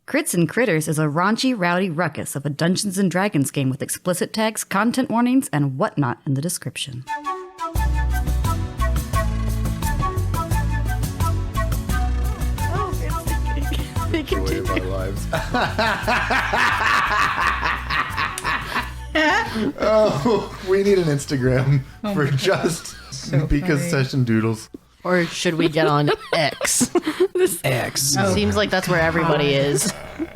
Crits and Critters is a raunchy, rowdy ruckus of a Dungeons & Dragons game with explicit tags, content warnings, and whatnot in the description. Joy of our lives. Oh, we need an Instagram for just Bika's Session Doodles. Or should we get on X? X. Seems like that's where everybody is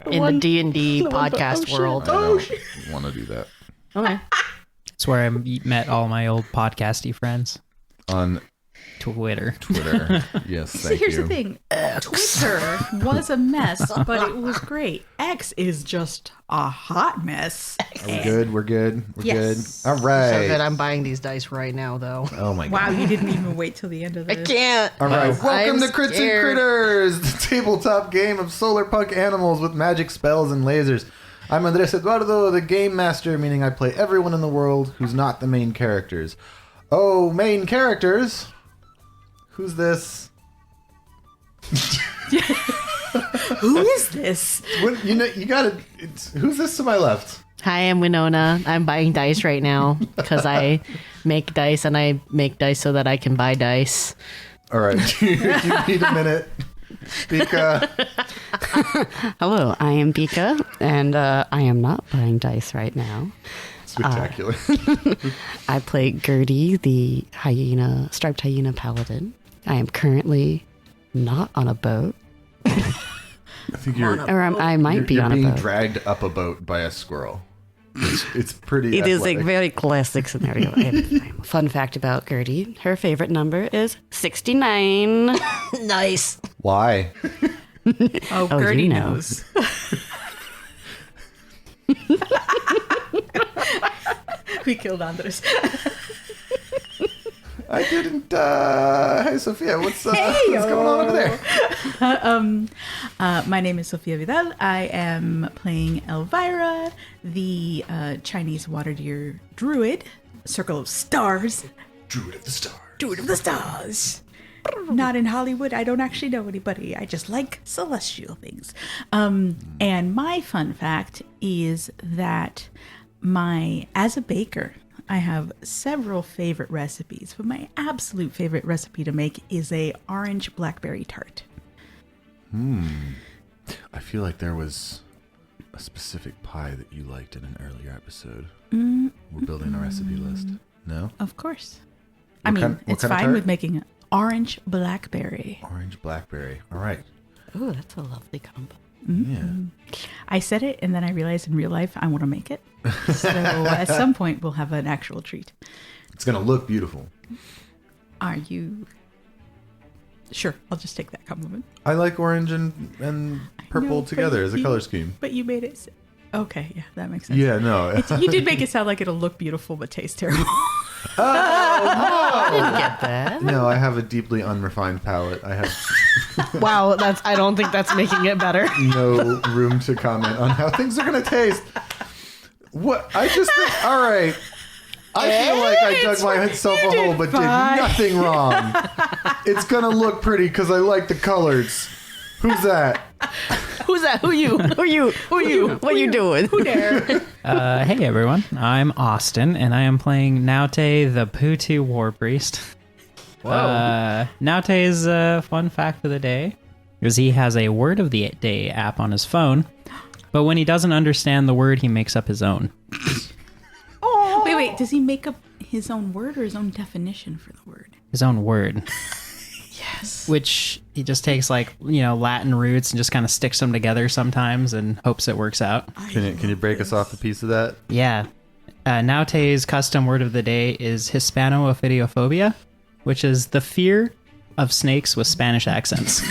in the D&D podcast world. I don't want to do that. Okay. It's where I met all my old podcasty friends. On Twitter. Yes, See, thank here's you. the thing. Twitter was a mess, but it was great. X is just a hot mess. Are we good? We're good? We're Yes. good? All right. So good. I'm buying these dice right now, though. Oh my Wow, God. you didn't even wait till the end of I this. can't. All right. Welcome I'm to Crits and scared. Critters, the tabletop game of solar punk animals with magic spells and lasers. I'm Andres Eduardo, the game master, meaning I play everyone in the world who's not the main characters. Oh, main characters. Who's this? Who is this? You gotta. Who's this to my left? Hi, I'm Winona. I'm buying dice right now because I make dice and I make dice so that I can buy dice. All right. Do you need a minute? Bika. Hello, I am Bika, and I am not buying dice right now. Spectacular. I play Gertie, the striped hyena paladin. I am currently not on a boat, I think or I might be you're on a being boat. dragged up a boat by a squirrel. It's pretty. It is a athletic. very classic scenario. Fun fact about Gertie, her favorite number is 69. Nice. Why? Oh, Oh, Gertie you know. knows. We killed Andres. I didn't. Hey, Sophia, what's going on over there? My name is Sofia Vidal. I am playing Elvyra, the Chinese water deer druid, Circle of Stars. Druid of the Star. Druid of the Stars. Not in Hollywood. I don't actually know anybody. I just like celestial things. And my fun fact is that as a baker, I have several favorite recipes, but my absolute favorite recipe to make is a orange blackberry tart. I feel like there was a specific pie that you liked in an earlier episode. We're building a recipe list. No? Of course. What I mean, kind it's of fine tart? with making an orange blackberry. Orange blackberry. All right. Ooh, that's a lovely combo. Yeah. I said it, and then I realized in real life I want to make it. So at some point we'll have an actual treat. It's going to look beautiful. Are you... Sure, I'll just take that compliment. I like orange and purple know, but together as a you- color scheme. But you made it... Okay, yeah, that makes sense. Yeah, no. You did make it sound like it'll look beautiful but taste terrible. I didn't get that. No, I have a deeply unrefined palate. I have Wow, I don't think that's making it better. no room to comment on how things are going to taste. What? I just think, all right. I feel like I dug myself a hole but did nothing wrong. It's going to look pretty because I like the colors. Who's that? Who's that? Who you? Who you? What you doing? Who dare? Hey everyone, I'm Austin, and I am playing Naute, the Putu War Priest. Naute's fun fact of the day is he has a Word of the Day app on his phone, but when he doesn't understand the word, he makes up his own. Wait, does he make up his own word or his own definition for the word? His own word. Yes. Which he just takes Latin roots and just kind of sticks them together sometimes and hopes it works out. Can you break us off a piece of that? Yeah. Naute's custom word of the day is Hispano-Ophidiophobia, which is the fear of snakes with Spanish accents.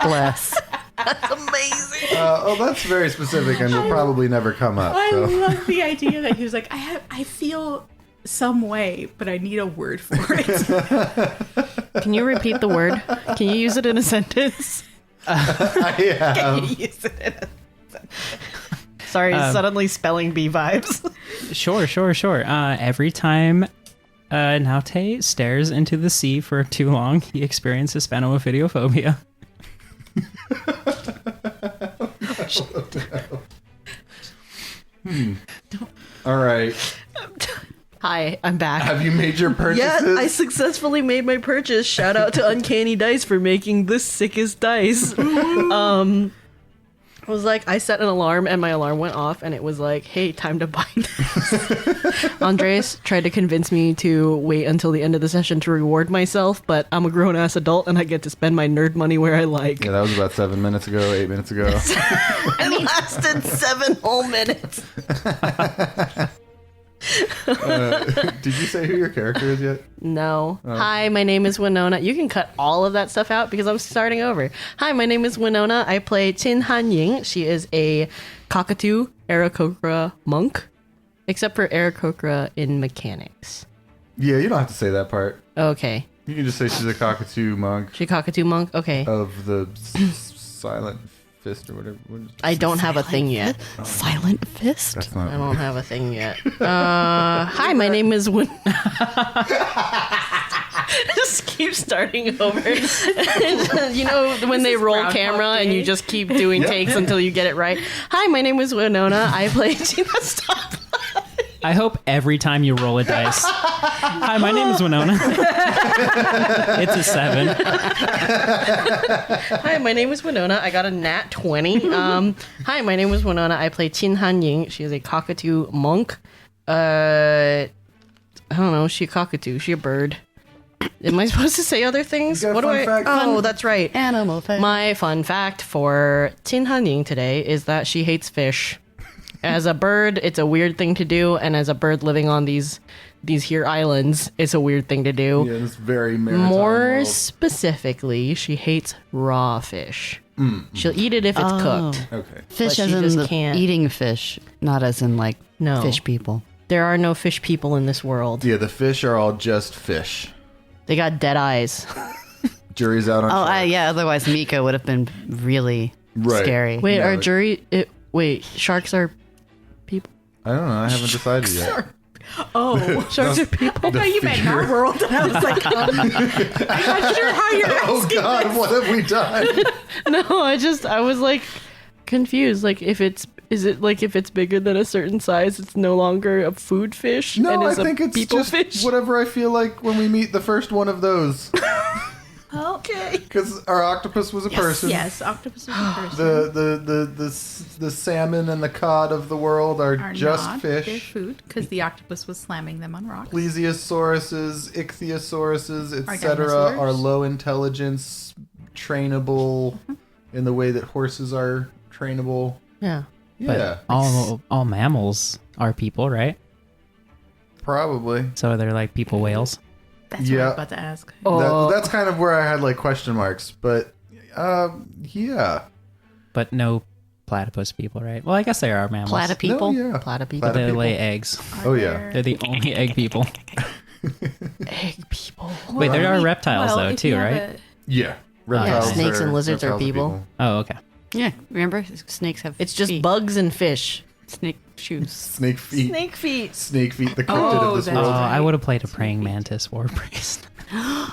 Bless. That's amazing. That's very specific and will probably never come up. I So. love the idea that he was like, I feel some way, but I need a word for it. Can you repeat the word? Can you use it in a sentence? Yeah. Can you use it in a sentence? Sorry, suddenly spelling bee vibes. Sure. Every time Naute stares into the sea for too long. He experiences Hispanophobia. All right. Hi, I'm back. Have you made your purchases? Yeah, I successfully made my purchase. Shout out to Uncanny Dice for making the sickest dice. I was like, I set an alarm and my alarm went off and it was like, hey, time to buy this. Andres tried to convince me to wait until the end of the session to reward myself, but I'm a grown-ass adult and I get to spend my nerd money where I like. Yeah, that was about 7 minutes ago, 8 minutes ago. It lasted 7 whole minutes. Did you say who your character is yet? No. Hi, my name is Winona. You can cut all of that stuff out because I'm starting over. Hi, my name is Winona. I play Chin Han Ying. She is a cockatoo Aarakocra monk, except for Aarakocra in mechanics. Yeah, you don't have to say that part. Okay. You can just say she's a cockatoo monk She cockatoo monk? Okay. of the silent fist or whatever. What is it? I don't have a thing yet. Silent fist? That's I not. don't have a thing yet. Hi, my name is Win. Just keep starting over. You know when they roll Groundhog camera and Day. you just keep doing takes until you get it right. Hi, my name is Winona. I play. Stop. I hope every time you roll a dice. Hi, my name is Winona. It's a 7. Hi, my name is Winona. I got a nat 20. Hi, my name is Winona. I play Chin Han Ying. She is a cockatoo monk. I don't know. She a cockatoo. She a bird. Am I supposed to say other things? You got a What do fun I? fact? Oh, that's right. Animal fact. My fun fact for Chin Han Ying today is that she hates fish. As a bird, it's a weird thing to do, and as a bird living on these here islands, it's a weird thing to do. Yeah, this very maritime More world. specifically, she hates raw fish. She'll eat it if it's cooked. Okay. Fish but as she in just the can't. eating fish, not as in like No. fish people. There are no fish people in this world. Yeah, the fish are all just fish. They got dead eyes. Jury's out on Oh, sharks. yeah. Otherwise, Mika would have been really Right. scary. Wait, No, our it- jury... wait, sharks are people? I don't know. I haven't decided yet. Oh, Sharks are people? I thought you meant in our world. And I was like, I'm not sure how you're Oh asking God, this. what have we done? No, I was like confused. Like if it's bigger than a certain size, it's no longer a food fish and No, I is a think it's people just fish. whatever I feel like when we meet the first one of those. Okay. Because our octopus was a person. Yes, octopus is a person. The salmon and the cod of the world are just not their fish. food because the octopus was slamming them on rocks. Plesiosauruses, ichthyosauruses, Are etc. dinosaurs? are low intelligence, trainable in the way that horses are trainable. Yeah. Yeah, All mammals are people, right? probably. So they're like people whales. That's what I Yeah. was about to ask. That's kind of where I had like question marks, but yeah. But no platypus people, right? Well, I guess they are mammals. Platyp people? No, yeah. Platyp people. Platyp- They people. lay eggs. Oh yeah. They're the only egg people. Egg people. Wait, there are reptiles Well, though if too, you have right? Yeah. Reptiles snakes and lizards are reptiles people. Oh, okay. Yeah, remember? Snakes have It's just feet. bugs and fish. Snake shoes. Snake feet. Snake feet. Snake feet, the cryptid Oh, of this that's Oh, world. right. I would have played a praying mantis war priest.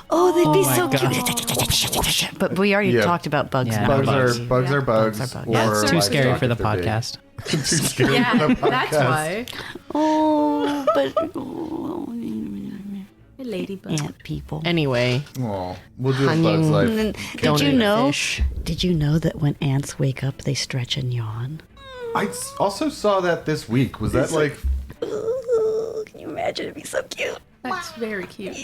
Oh, they'd be my so God. cute. But we already Yeah. talked about bugs. Yeah, now. Bugs bugs. are bugs are bugs. Bugs are bugs. or Yeah, It's too livestock scary for the if they're big. podcast. Too scary Yeah, for the podcast. that's why. Oh, but Ladybug. ant people. Anyway, Aw, we'll do a Onion. bug's life. Did don't you eat know? fish. Did you know that when ants wake up, they stretch and yawn? Also saw that this week. Was that like? Ooh, can you imagine? It'd be so cute. That's very cute.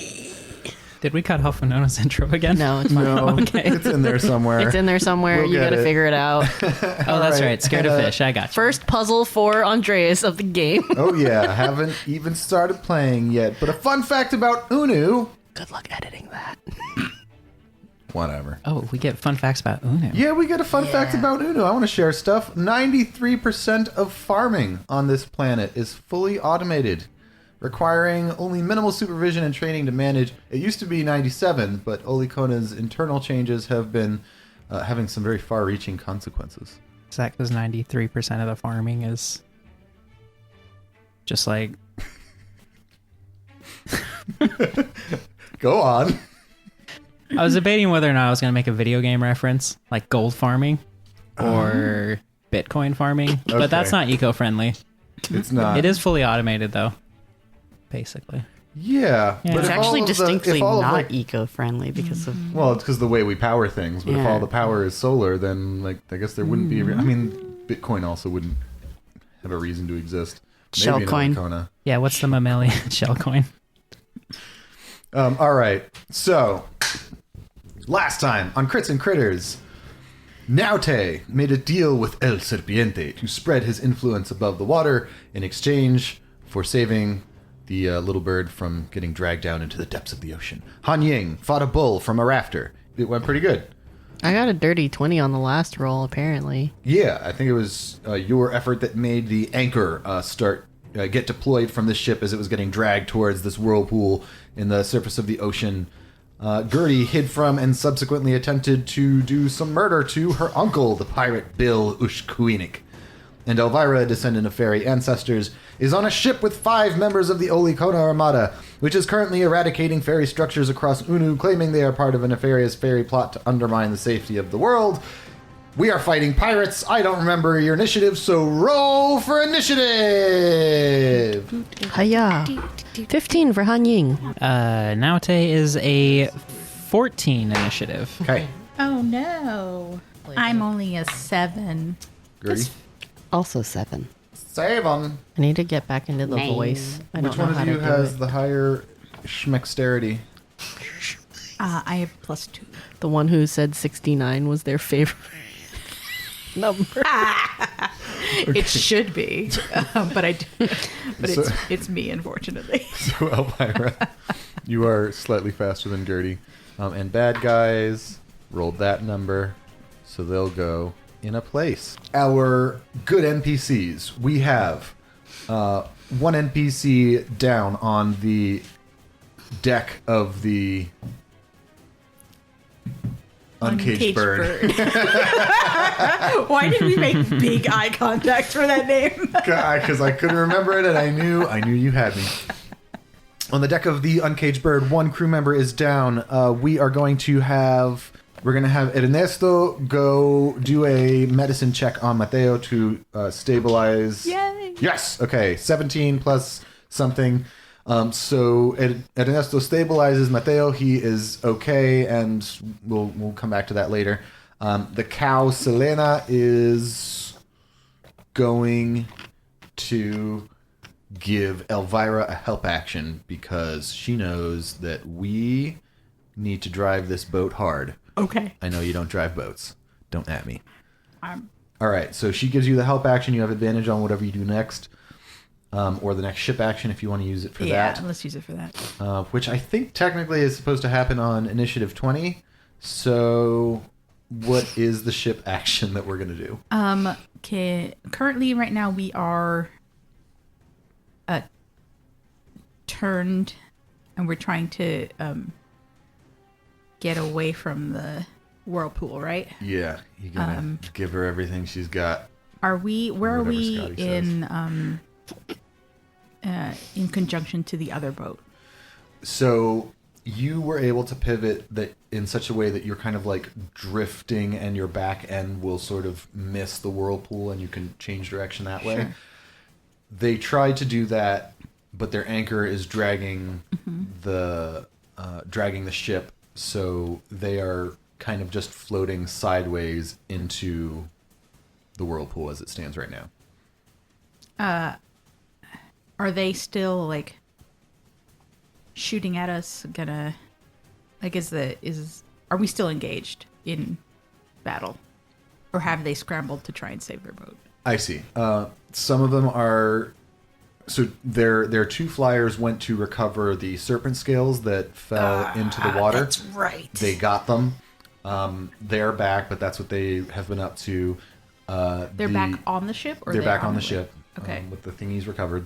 Did we cut off Winona's intro again? no, it's fine. No, Okay. it's in there somewhere. It's in there somewhere. We'll You get gotta it. figure it out. Oh, that's right. Scared of fish. I got you. First puzzle for Andreas of the game. Oh yeah, haven't even started playing yet. But a fun fact about Unu. Good luck editing that. Whatever. Oh, we get fun facts about Uno. Yeah, we get a fun fact about Unu. I want to share stuff. 93% of farming on this planet is fully automated, requiring only minimal supervision and training to manage. It used to be 97, but Olikona's internal changes have been having some very far-reaching consequences. Is that because 93% of the farming is just like Go on. I was debating whether or not I was going to make a video game reference, like gold farming or Bitcoin farming, but that's Okay. not eco-friendly. It's not. It is fully automated, though, basically. Yeah. Yeah. But It's if actually all of the- distinctly if all of, not like- eco-friendly because of Well, it's because the way we power things. But if Yeah. all the power is solar, then like I guess there wouldn't be. I mean, Bitcoin also wouldn't have a reason to exist. Shell in coin. Ancona. Yeah, what's the mammalian shell coin? All right. So last time on Crits and Critters, Naute made a deal with El Serpiente to spread his influence above the water in exchange for saving the little bird from getting dragged down into the depths of the ocean. Han Ying fought a bull from a rafter. It went pretty good. I got a dirty 20 on the last roll, apparently. Yeah, I think it was your effort that made the anchor get deployed from the ship as it was getting dragged towards this whirlpool in the surface of the ocean. Gertie hid from and subsequently attempted to do some murder to her uncle, the pirate Bill Ushkuinik. And Elvyra, a descendant of fairy ancestors, is on a ship with 5 members of the Olicona Armada, which is currently eradicating fairy structures across Unu, claiming they are part of a nefarious fairy plot to undermine the safety of the world. We are fighting pirates. I don't remember your initiative, so roll for initiative! Hiya. 15 for Han Ying. Naute is a 14 initiative. Okay, Oh no. I'm only a 7. Gertie. also 7. Save them. I need to get back into the Nine. voice. I Which don't know one how of to you do has it. the higher schmexterity? I have +2. The one who said 69 was their favorite number. It should be, but I do. But So- it's me, unfortunately. So Elvyra, you are slightly faster than Gertie. And bad guys rolled that number, so they'll go in a place. Our good NPCs. We have one NPC down on the deck of the Uncaged Bird. Why did we make big eye contact for that name? Because I couldn't remember it, and I knew you had me. On the deck of the Uncaged Bird, one crew member is down. We're going to have Ernesto go do a medicine check on Mateo to stabilize. Yay! Yes. Okay. 17 plus something. So Ernesto stabilizes Mateo. He is okay, and we'll come back to that later. The cow Selena is going to give Elvyra a help action because she knows that we need to drive this boat hard. Okay. I know you don't drive boats. Don't at me. I'm All right, so she gives you the help action. You have advantage on whatever you do next, or the next ship action if you want to use it for that. let's use it for that. Which I think technically is supposed to happen on initiative 20. So, what is the ship action that we're gonna do? Okay. Currently, right now, we are turned, and we're trying to get away from the whirlpool. Right? Yeah, you gonna give her everything she's got. Are we? Where are Whatever we Scotty in conjunction to the other boat? So you were able to pivot that in such a way that you're kind of like drifting, and your back end will sort of miss the whirlpool, and you can change direction that way. Sure. They tried to do that, but their anchor is dragging the ship, so they are kind of just floating sideways into the whirlpool as it stands right now. Are they still like shooting at us? Gonna like are we still engaged in battle, or have they scrambled to try and save their boat? I see. Some of them are. So their 2 flyers went to recover the serpent scales that fell into the water. That's right. They got them. They're back, but that's what they have been up to. They're back on the ship, or They're back on the way? ship. Okay. With the thingies recovered.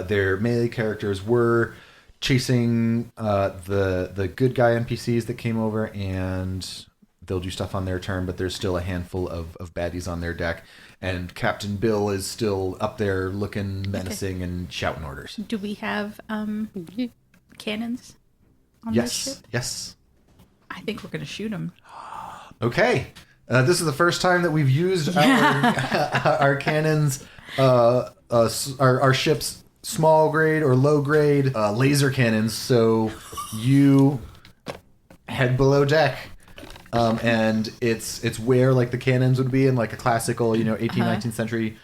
Their melee characters were chasing the good guy NPCs that came over, and they'll do stuff on their turn, but there's still a handful of baddies on their deck. And Captain Bill is still up there looking menacing and shouting orders. Do we have cannons on this ship? Yes. I think we're going to shoot them. Okay. This is the first time that we've used our cannons, our ship's small grade or low grade laser cannons. So you head below deck. And it's where like the cannons would be in like a classical, 18th, 19th century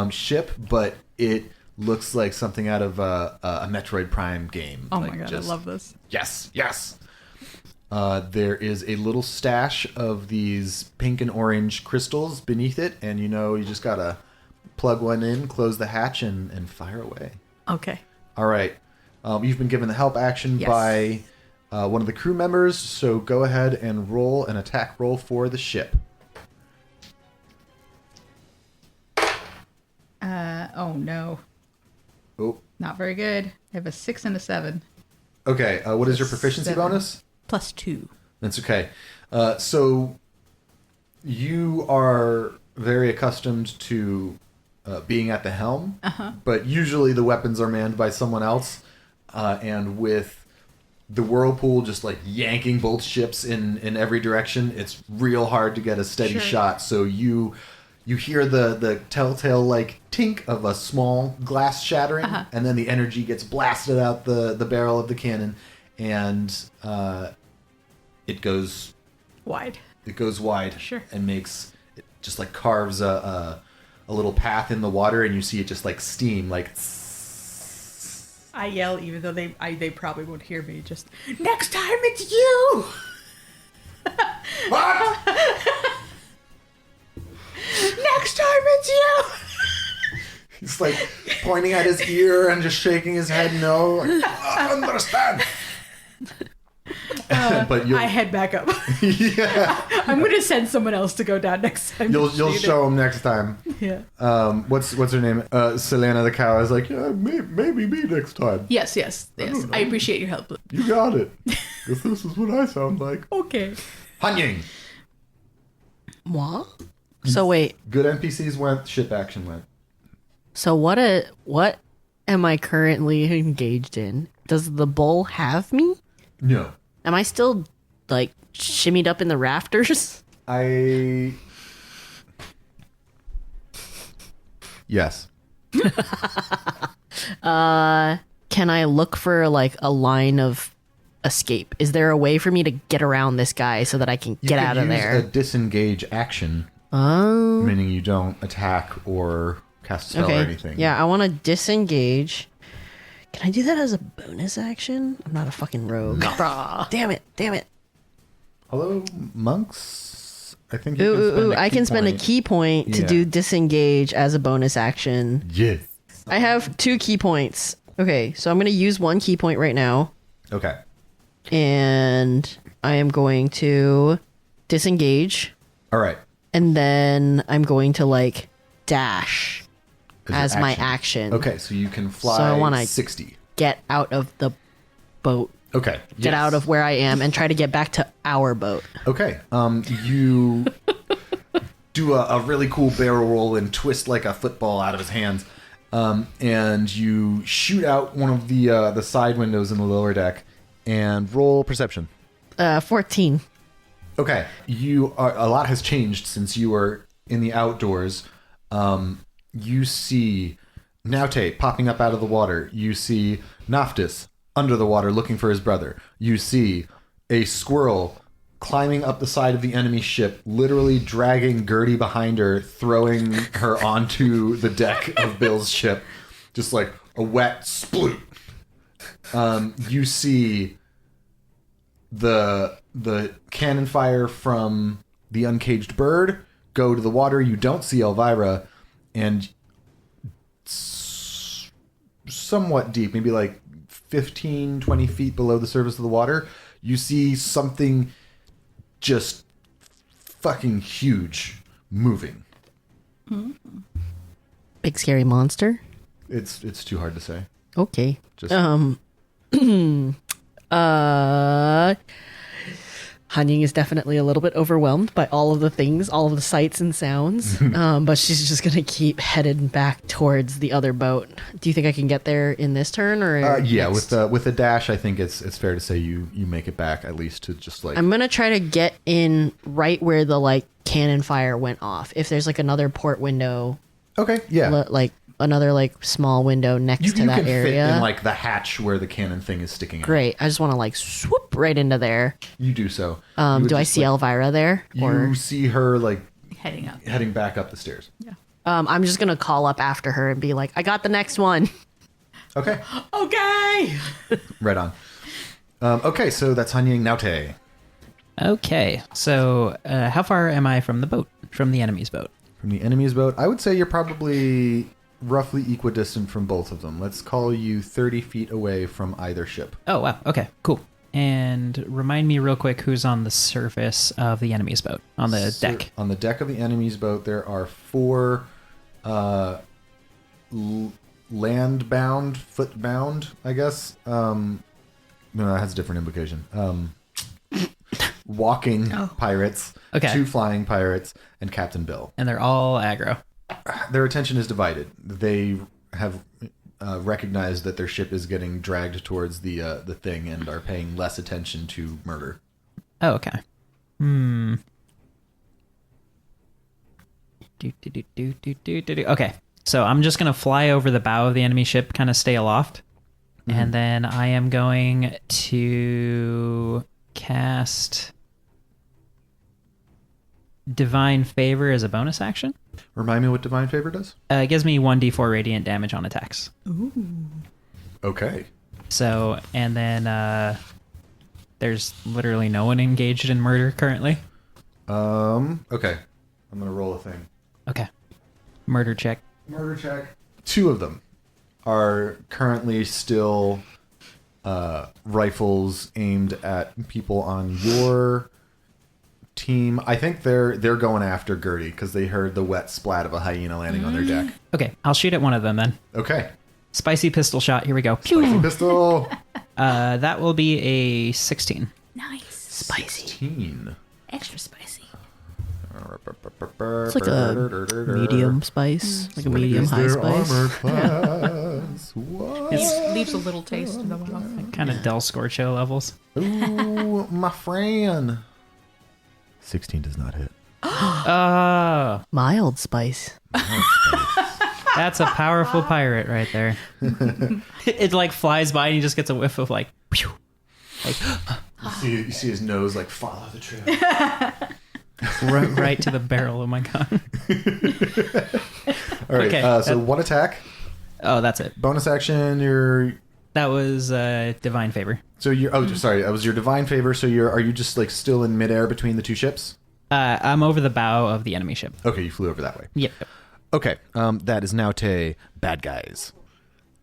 ship, but it looks like something out of a Metroid Prime game. Oh like my god, I love this. Yes. There is a little stash of these pink and orange crystals beneath it, and you just gotta plug one in, close the hatch, and fire away. Okay. All right. You've been given the help action by one of the crew members, so go ahead and roll an attack roll for the ship. Oh no. Oh. Not very good. I have a 6 and a 7. Okay, what is your proficiency 7. bonus? +2. That's okay. So you are very accustomed to being at the helm, but usually the weapons are manned by someone else, and with the whirlpool just like yanking both ships in every direction, it's real hard to get a steady shot. So you hear the telltale like tink of a small glass shattering, and then the energy gets blasted out the barrel of the cannon, and it goes wide. It goes wide, Sure. and makes it just like carves a little path in the water, and you see it just like steam like. I yell, even though they probably won't hear me. Just next time it's you. What? Next time it's you. He's like pointing at his ear and just shaking his head. No, like, I understand. But I head back up. Yeah, I'm gonna send someone else to go down next time. you'll show him next time. Yeah. What's her name? Selena the cow is like, yeah, maybe me next time. Yes. I appreciate your help. You got it. If this is what I sound like. Okay. Hanying. What? So wait. Good NPCs went. Ship action went. So what am I currently engaged in? Does the bull have me? No. Am I still like shimmied up in the rafters? Yes. Can I look for like a line of escape? Is there a way for me to get around this guy so that I can get out of there? A disengage action, Oh. meaning you don't attack or cast a spell or anything. Yeah, I want to disengage. Can I do that as a bonus action? I'm not a fucking rogue. No. Damn it. Hello, monks. I think you can spend a key point to Yeah. do disengage as a bonus action. Yes. I have 2 key points. Okay, so I'm going to use 1 key point right now. Okay. And I am going to disengage. All right. And then I'm going to like dash As as your my action. action. Okay, so you can fly So I wanna 60. Get out of the boat. Okay. Get out of where I am and try to get back to our boat. Okay. You do a really cool barrel roll and twist like a football out of his hands. And you shoot out one of the side windows in the lower deck and roll perception. 14. Okay. A lot has changed since you were in the outdoors. You see Naute popping up out of the water. You see Naftis under the water looking for his brother. You see a squirrel climbing up the side of the enemy ship, literally dragging Gertie behind her, throwing her onto the deck of Bill's ship. Just like a wet sploot. You see the cannon fire from the uncaged bird go to the water. You don't see Elvyra, and somewhat deep, maybe like 15, 20 feet below the surface of the water, you see something just fucking huge moving. Big scary monster. It's too hard to say. Okay. Just Hanying is definitely a little bit overwhelmed by all of the things, all of the sights and sounds, but she's just going to keep headed back towards the other boat. Do you think I can get there in this turn? Or Yeah, next? with the dash, I think it's fair to say you make it back at least to just like... I'm going to try to get in right where the like cannon fire went off. If there's like another port window, Okay, yeah. like another like small window next You to that can area. fit in like the hatch where the cannon thing is sticking out. Great. I just want to like swoop right into there. You do so. You would Do I just, see Elvyra there? You see her like Heading up. heading back up the stairs. I'm just going to call up after her and be like, I got the next one. Okay, Okay. right on. Okay, so that's Hanying Naute. Okay, so how far am I from the boat? From the enemy's boat? From the enemy's boat, I would say you're probably roughly equidistant from both of them. Let's call you 30 feet away from either ship. Oh, wow. Okay, cool. And remind me real quick who's on the surface of the enemy's boat, on the deck. On the deck of the enemy's boat, there are 4 land-bound, foot-bound, I guess. No, that has a different implication. Walking pirates, Okay. 2 flying pirates, and Captain Bill. And they're all aggro. Their attention is divided. They have recognized that their ship is getting dragged towards the thing and are paying less attention to murder. Oh, okay. Okay, so I'm just going to fly over the bow of the enemy ship, kind of stay aloft. And then I am going to cast Divine Favor as a bonus action. Remind me what Divine Favor does? It gives me 1d4 radiant damage on attacks. Okay. So, and then there's literally no one engaged in murder currently. Okay. I'm going to roll a thing. Okay. Murder check. Murder check. 2 of them are currently still rifles aimed at people on your team. I think they're going after Gertie because they heard the wet splat of a hyena landing on their deck. Okay, I'll shoot at one of them then. Okay. Spicy pistol shot. Here we go. Spicy pistol. That will be a 16. Nice. Spicy. 16. Extra spicy. It's like a medium spice, like a medium high spice. What? It leaves a little taste in the mouth. Kind of Del Scorcho levels. Ooh, my friend. 16 does not hit. Oh, Mild spice. that's a powerful pirate right there. It like flies by and he just gets a whiff of like, pew. Like You see his nose like follow the trail. right to the barrel of my gun. All right. Okay, So 1 attack. Oh, that's it. Bonus action. You're. That was Divine Favor. So you're. Oh, sorry. That was your Divine Favor. So are you just like still in midair between the 2 ships? I'm over the bow of the enemy ship. Okay, you flew over that way. Yep. Okay. That is Naute bad guys.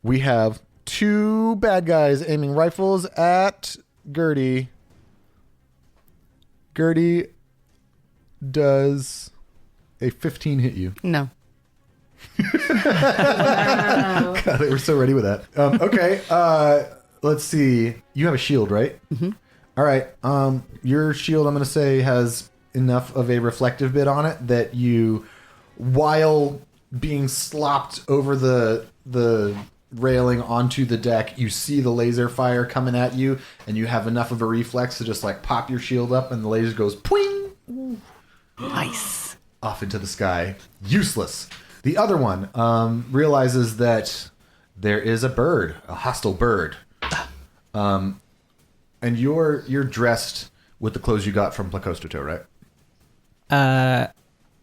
We have 2 bad guys aiming rifles at Gertie. Gertie, does a 15 hit you? No. God, they were so ready with that. Okay. Let's see. You have a shield, right? Mm-hmm. All right. Your shield, I'm going to say, has enough of a reflective bit on it that you, while being slopped over the railing onto the deck, you see the laser fire coming at you, and you have enough of a reflex to just like pop your shield up, and the laser goes pwing. Nice. Off into the sky. Useless. The other one realizes that there is a bird, a hostile bird. And you're dressed with the clothes you got from Placostoto, right?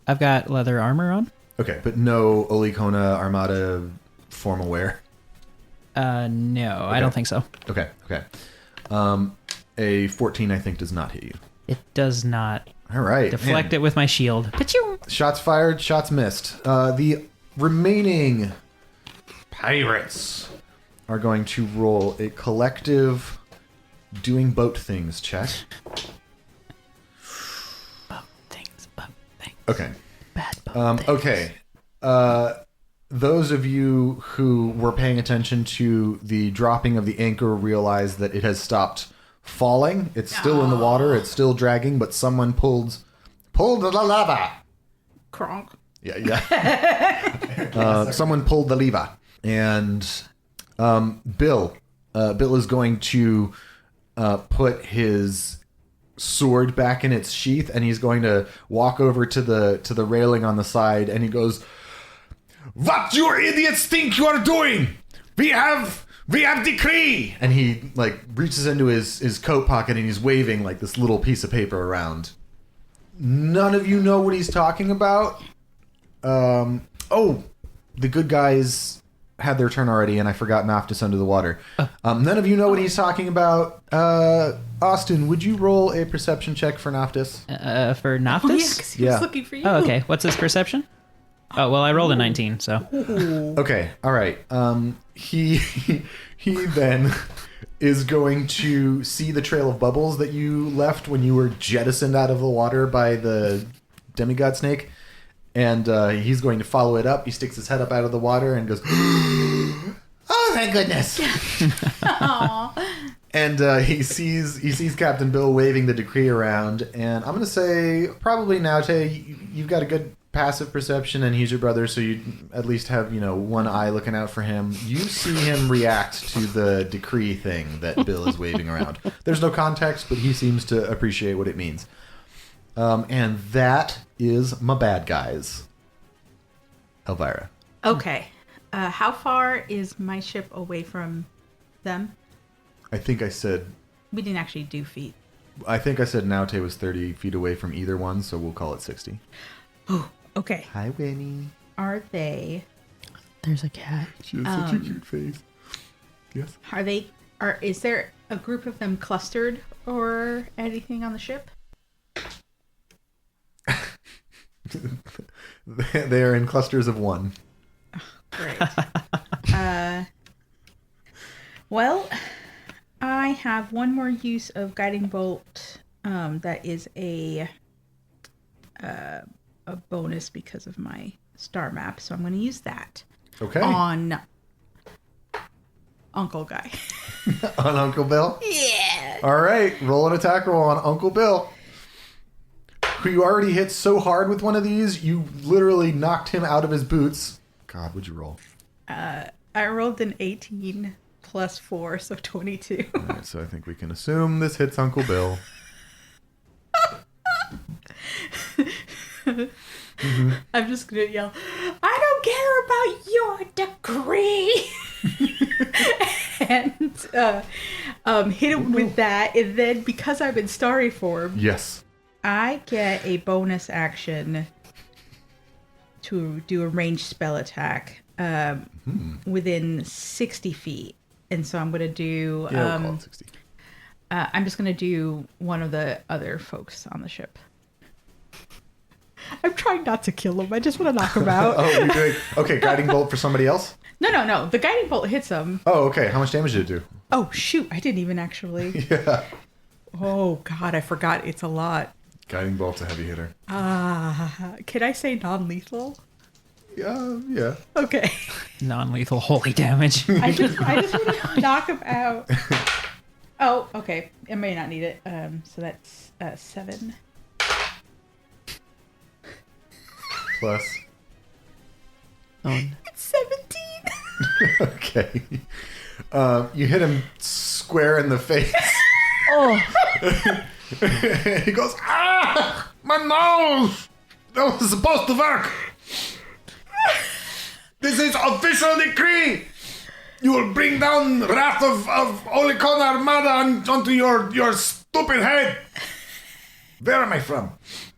I've got leather armor on. Okay, but no Olicona Armada formal wear? No, I don't think so. Okay. A 14, I think, does not hit you. It does not. All right. Deflect it with my shield. Shots fired, shots missed. The remaining pirates are going to roll a collective doing boat things check. Boat things. Okay. Bad boat things. Okay. Those of you who were paying attention to the dropping of the anchor realize that it has stopped falling. It's still in the water. It's still dragging, but someone pulled the lava. Kronk. Yeah. Someone pulled the lever, and Bill is going to put his sword back in its sheath, and he's going to walk over to the railing on the side, and he goes, "What you idiots think you are doing? We have decree!" And he like reaches into his coat pocket and he's waving like this little piece of paper around. None of you know what he's talking about. The good guys had their turn already, and I forgot Naftis under the water. None of you know what he's talking about. Austin, would you roll a perception check for Naftis? For Naftis? Oh, yeah, because he was looking for you. Oh, okay. What's his perception? Oh, well, I rolled a 19, so. Okay, all right. He then is going to see the trail of bubbles that you left when you were jettisoned out of the water by the demigod snake, and he's going to follow it up. He sticks his head up out of the water and goes, "Oh, thank goodness!" And he sees Captain Bill waving the decree around, and I'm going to say probably Naute, you've got a good passive perception, and he's your brother, so you at least have one eye looking out for him. You see him react to the decree thing that Bill is waving around. There's no context, but he seems to appreciate what it means. And that is my bad guys. Elvyra. Okay. How far is my ship away from them? I think I said We didn't actually do feet. Naute was 30 feet away from either one, so we'll call it 60. Oh, okay. Hi, Winnie. Are they? There's a cat. She has such a cute face. Yes. Is there a group of them clustered or anything on the ship? They are in clusters of one. Great. Well, I have one more use of guiding bolt. That is a bonus because of my star map, so I'm going to use that. Okay. On Uncle Guy. On Uncle Bill? Yeah. All right, roll an attack roll on Uncle Bill, who you already hit so hard with one of these, you literally knocked him out of his boots. God, what'd you roll? I rolled an 18 plus 4, so 22. All right, so I think we can assume this hits Uncle Bill. Mm-hmm. I'm just going to yell, "I don't care about your decree!" And hit him with that. And then, because I'm in starry form, Yes. I get a bonus action to do a ranged spell attack within 60 feet. And so I'm going to do... Yeah, we'll call it 60. I'm just going to do one of the other folks on the ship. I'm trying not to kill him. I just want to knock him out. Oh, you're doing... Okay, guiding bolt for somebody else? No. The guiding bolt hits him. Oh, okay. How much damage did it do? Oh, shoot. I didn't even actually... Yeah. Oh, God. I forgot. It's a lot. Guiding bolt's a heavy hitter. Can I say non-lethal? Yeah. Okay. Non-lethal holy damage. I just want to knock him out. Oh, okay. I may not need it. So that's 7. Plus. It's 17. Okay. You hit him square in the face. Oh, He goes, "Ah! My nose! That was supposed to work! This is official decree! You will bring down wrath of Olicon Armada onto your stupid head! Where am I from?"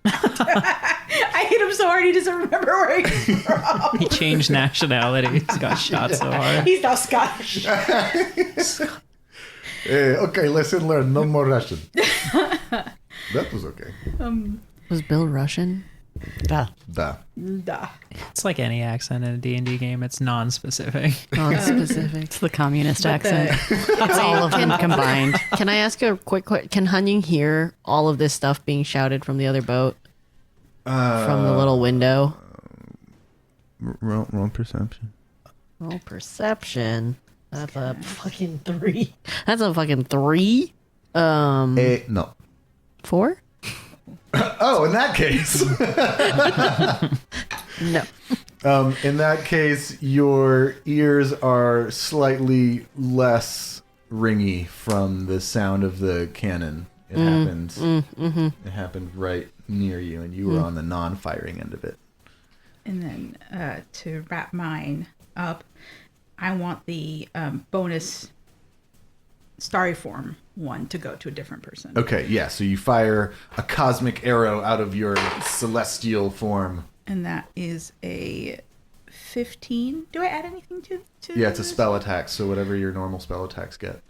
I hit him so hard he doesn't remember where he's from. He changed nationality. He's got shot so hard. He's now Scottish. Okay, lesson learned. No more Russian. That was okay. was Bill Russian? Da. Duh. It's like any accent in a D&D game. It's non-specific. Non-specific. It's the communist accent. The, It's all of them combined. Can I ask you a quick question? Can Hanying hear all of this stuff being shouted from the other boat? From the little window? Wrong perception. Roll perception. That's a fucking 3. That's a fucking 3? No. 4? Oh, in that case. No. In that case, your ears are slightly less ringy from the sound of the cannon. It happened. It happened right near you, and you were on the non-firing end of it. And then to wrap mine up, I want the bonus starry form one to go to a different person. Okay, yeah. So you fire a cosmic arrow out of your celestial form. And that is a 15. Do I add anything to Yeah, it's a this? spell attack, so whatever your normal spell attacks get.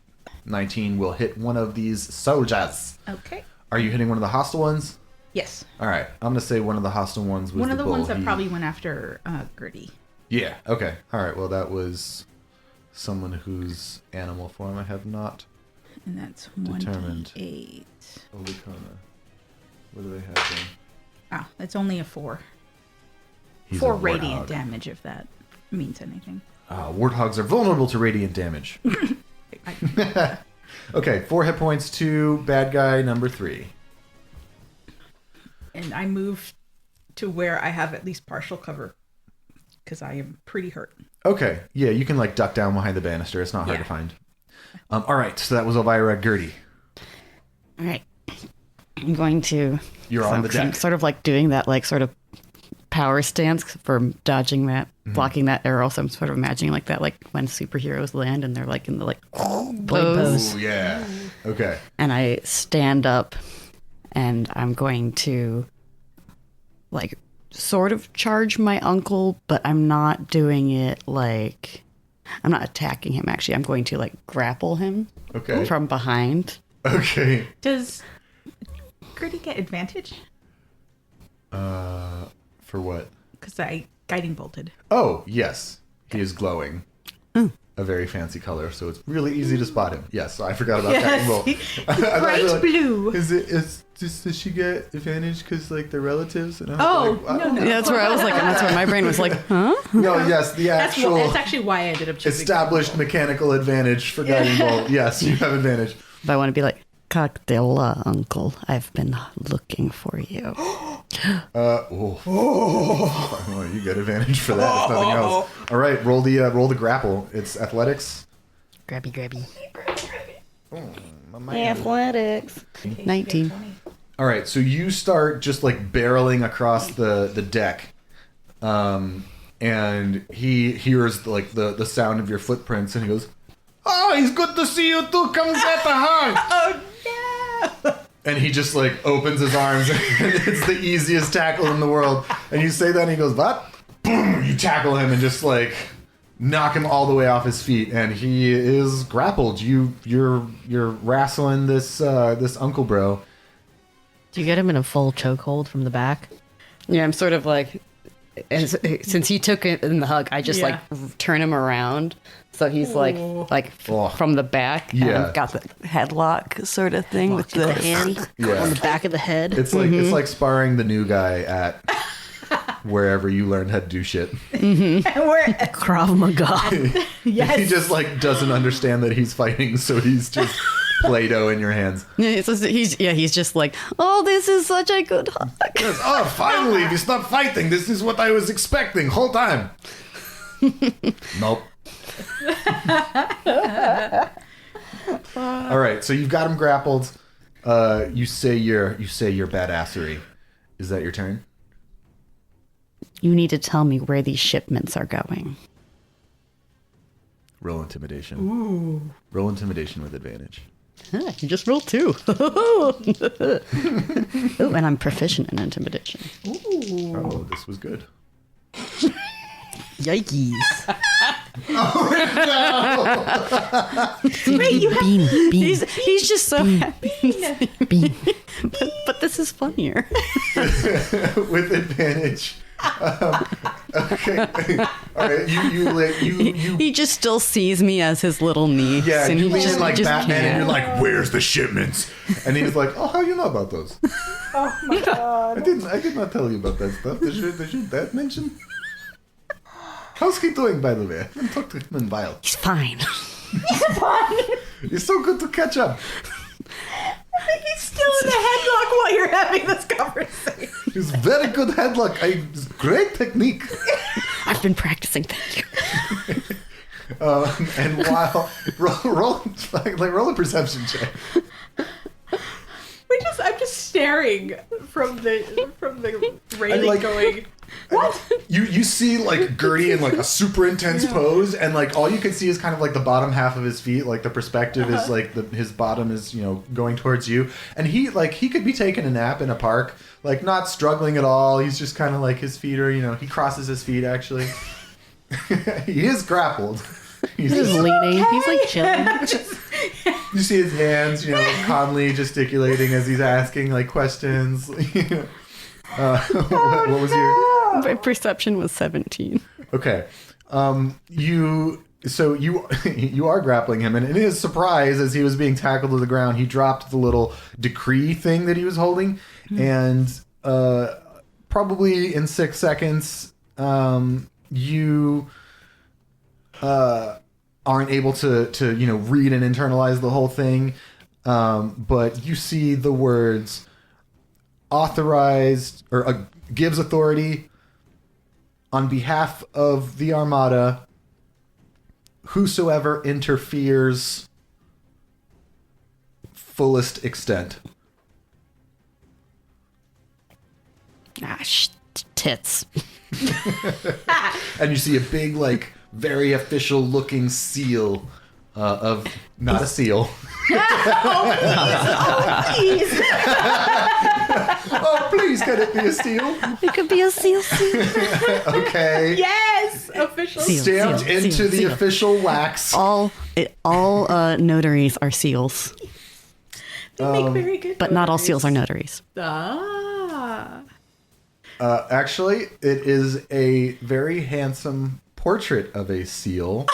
19 will hit one of these soldiers. Okay. Are you hitting one of the hostile ones? Yes. All right. I'm going to say one of the hostile ones was One of the bull. ones that probably went after Gertie. Yeah, okay. All right, well, that was someone whose animal form I have not And that's determined. 1d8. Olicona. What do they have then? Ah, it's only a 4. He's 4 a radiant warthog. damage, if that means anything. Warthogs are vulnerable to radiant damage. Okay, 4 hit points to bad guy number 3. And I move to where I have at least partial cover because I am pretty hurt. Okay, yeah, you can like duck down behind the banister. It's not hard Yeah. to find. All right, so that was Elvyra. Gertie. All right. I'm going to... You're on the I'm deck. sort of like doing that like sort of power stance for dodging that, blocking that arrow. So I'm sort of imagining like that, like when superheroes land and they're like in the like pose. Oh, yeah. Okay. And I stand up and I'm going to like sort of charge my uncle, but I'm not doing it like... I'm not attacking him, actually. I'm going to like grapple him Okay. from behind. Okay. Does Gertie get advantage? For what? Because I guiding bolted. Oh, yes. He is glowing. A very fancy color, so it's really easy to spot him. Yes, I forgot about that. Well, Bright blue. Does she get advantage because like they're relatives? And I was Oh, like, no. Yeah, that's where I was like, and that's where my brain was like, huh? No, yes, the actual That's actually why I ended up choosing. established mechanical advantage for guiding bolt. Yes, you have advantage. But I want to be like, Cocktaila, uncle. I've been looking for you. Oh, you get advantage for that. If nothing else. All right, roll the grapple. It's athletics. Grabby. My man. Athletics. 19. All right, so you start just like barreling across the deck, and he hears like the sound of your footprints, and he goes, "Oh, it's good to see you too. Come get a hug." Oh, no. And he just like opens his arms, and it's the easiest tackle in the world. And you say that, and he goes, "What?" Boom! You tackle him and just like knock him all the way off his feet, and he is grappled. You're wrestling this uncle bro. Do you get him in a full chokehold from the back? Yeah, I'm sort of like, since he took it in the hug, I just like turn him around. So he's like Oh. from the back. Yeah. And got the headlock sort of thing with the hand. Yeah. On the back of the head? It's like sparring the new guy at wherever you learned how to do shit. And we're Krav Maga. yes. He just like doesn't understand that he's fighting, so he's just Play-Doh in your hands. Yeah, he's just like, oh, this is such a good hug. Yes, oh, finally, we stopped fighting. This is what I was expecting whole time. Nope. All right, so you've got him grappled. You say your badassery. Is that your turn? You need to tell me where these shipments are going. Roll intimidation. Ooh. Roll intimidation with advantage. You just rolled 2. Ooh, and I'm proficient in intimidation. Oh, this was good. Yikes. Wait, you have Bean. He's just so happy. Bean. But this is funnier. With advantage. Okay. All right. You. He just still sees me as his little niece. Yeah, and you he lean just, in like just Batman, and can't. you're like, "Where's the shipments?" And he's like, "Oh, how you know about those?" Oh my god. I did not tell you about that stuff. Did your dad mention? How's he doing, by the way? I haven't talked to him in a while. He's fine. It's so good to catch up. still in the headlock while you're having this conversation. It's very good headlock. Great technique. I've been practicing. Thank you. And while roll a perception check. I'm just staring from the railing, like- going, what? You see like Gertie in like a super intense pose, and like all you can see is kind of like the bottom half of his feet. Like the perspective is like his bottom is going towards you, and he could be taking a nap in a park, like not struggling at all. He's just kind of like his feet are he crosses his feet actually. He is grappled. He's just leaning. He's like chilling. You see his hands, calmly gesticulating as he's asking like questions. What was your? My perception was 17. Okay. You are grappling him, and in his surprise, as he was being tackled to the ground, he dropped the little decree thing that he was holding, and probably in 6 seconds, you aren't able to read and internalize the whole thing, but you see the words authorized or gives authority on behalf of the Armada, whosoever interferes, fullest extent. Tits. And you see a big, like, very official looking seal of not a seal. Please. Oh, please, can it be a seal? It could be a seal. Okay. Yes, official. Seal. Stamped into the seal. official wax. All notaries are seals, They make very good, but not all notaries. seals are notaries. Ah. Actually, it is a very handsome portrait of a seal.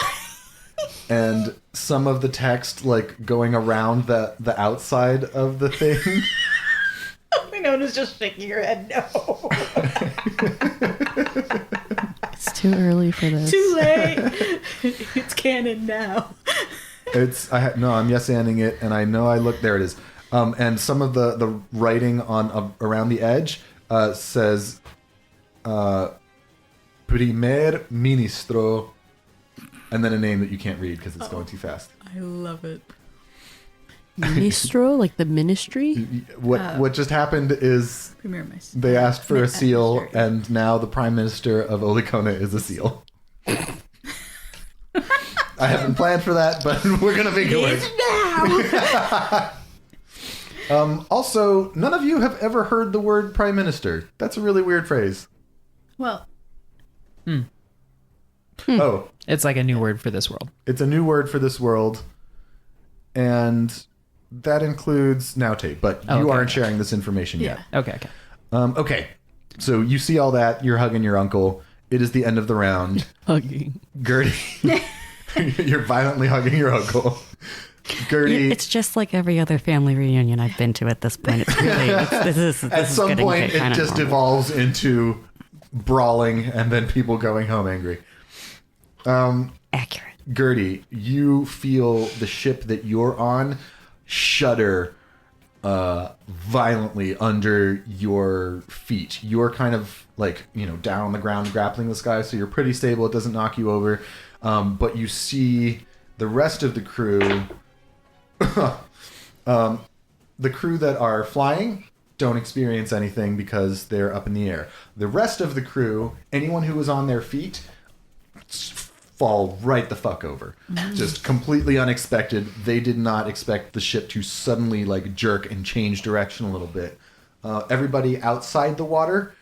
And some of the text, like, going around the outside of the thing. Winona's just shaking her head no. It's too early for this. Too late. It's canon now. I'm yes-anding it, and I know I look, there it is. And some of the writing on around the edge says, Primer Ministro, and then a name that you can't read because it's going too fast. I love it. Ministro, like the ministry. What just happened is Premier Mice. they asked for a seal, Minister. and now the Prime Minister of Olicona is a seal. I haven't planned for that, but we're going to make it work. Now. Also, none of you have ever heard the word Prime Minister. That's a really weird phrase. Well, Oh, It's like a new word for this world. it's a new word for this world, and that includes Naute, but you okay, aren't okay. sharing this information yet. Okay. Okay, so you see all that. You're hugging your uncle. It is the end of the round. Hugging. Gertie, you're violently hugging your uncle. Gertie, It's just like every other family reunion I've been to at this point. It's really, this is at some getting point, it kind of just normal. evolves into brawling and then people going home angry. Accurate. Gertie, you feel the ship that you're on shudder violently under your feet. You're kind of like, down on the ground grappling this guy, so you're pretty stable. It doesn't knock you over. But you see the rest of the crew, the crew that are flying don't experience anything because they're up in the air. The rest of the crew, anyone who was on their feet, fall right the fuck over. Just completely unexpected. They did not expect the ship to suddenly like jerk and change direction a little bit. Everybody outside the water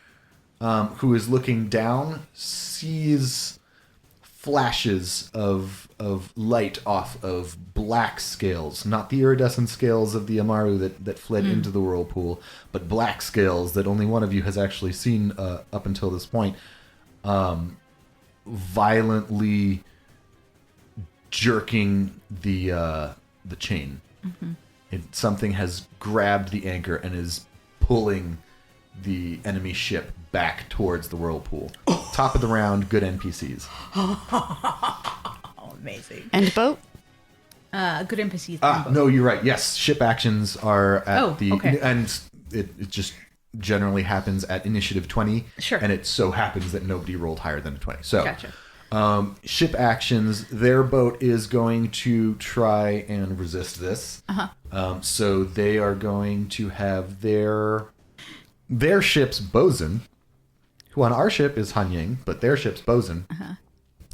who is looking down sees flashes of light off of black scales, not the iridescent scales of the Amaru that fled into the whirlpool, but black scales that only one of you has actually seen up until this point. Violently jerking the chain. Something has grabbed the anchor and is pulling the enemy ship back towards the whirlpool. Top of the round, good NPCs. Oh, amazing. End boat? Good NPCs. No, you're right. Yes, ship actions are at okay. and it just generally happens at initiative 20. Sure. And it so happens that nobody rolled higher than a 20. So, Gotcha. Ship actions. Their boat is going to try and resist this. So they are going to have their ship's bosun, who on our ship is Hanying, but their ship's bosun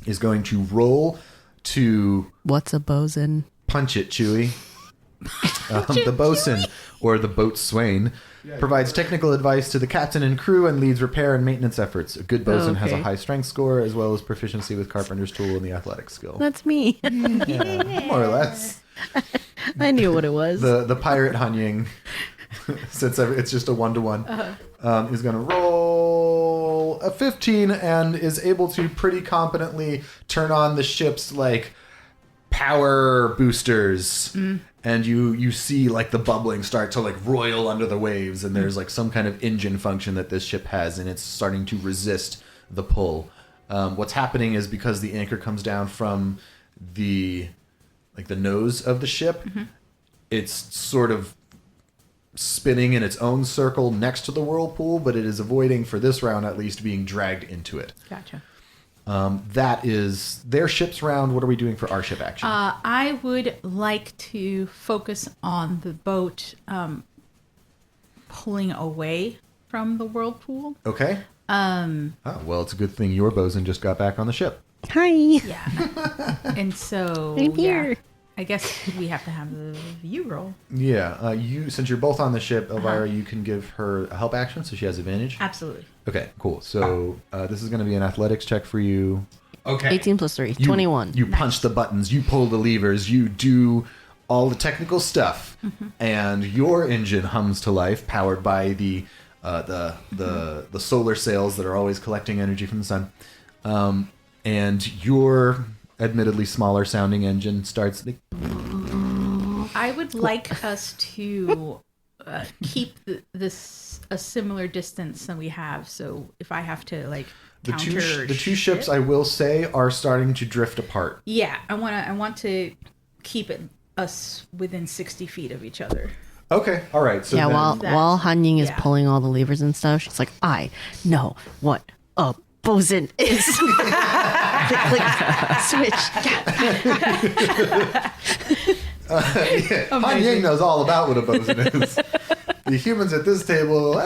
is going to roll to What's a bosun? punch it, Chewie. The bosun, or the boat swain, provides technical advice to the captain and crew and leads repair and maintenance efforts. A good bosun has a Okay. high strength score as well as proficiency with carpenter's tool and the athletic skill. That's me. Yeah, more or less. I knew what it was. The pirate Hanying, since it's just a 1-to-1, is going to roll a 15 and is able to pretty competently turn on the ship's like power boosters. And you see like the bubbling start to like roil under the waves, and there's like some kind of engine function that this ship has, and it's starting to resist the pull. What's happening is because the anchor comes down from the nose of the ship, it's sort of spinning in its own circle next to the whirlpool, but it is avoiding, for this round at least, being dragged into it. Gotcha. That is their ship's round. What are we doing for our ship action? I would like to focus on the boat pulling away from the whirlpool. Okay. Well, it's a good thing your bosun just got back on the ship. Hi. Yeah. And so I'm here. yeah, I guess we have to have the view roll. Yeah. Since you're both on the ship, Elvyra, you can give her a help action, so she has advantage. Absolutely. Okay, cool. So this is going to be an athletics check for you. Okay. 18 plus 3, 21. You punch the buttons, you pull the levers, you do all the technical stuff, and your engine hums to life, powered by the solar sails that are always collecting energy from the sun. And your admittedly smaller sounding engine starts. I would like us to keep this a similar distance than we have. So if I have to like The counter two ships, I will say, are starting to drift apart. yeah, I want to keep it us within 60 feet of each other. Okay, all right. So Yeah, then, while Hanying is yeah. pulling all the levers and stuff, she's like, I know what a bosun is. Click, click, switch. Han Ying knows all about what a bosun is. The humans at this table.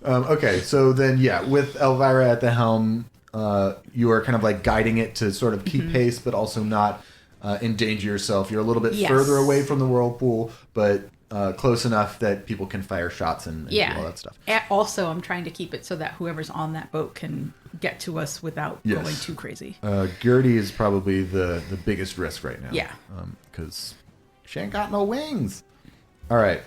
Okay, so then with Elvyra at the helm, you are kind of like guiding it to sort of keep pace, but also not endanger yourself. You're a little bit Yes. further away from the whirlpool, but close enough that people can fire shots and do all that stuff. Also, I'm trying to keep it so that whoever's on that boat can get to us without Yes. going too crazy. Gertie is probably the biggest risk right now. Yeah. Because she ain't got no wings. All right.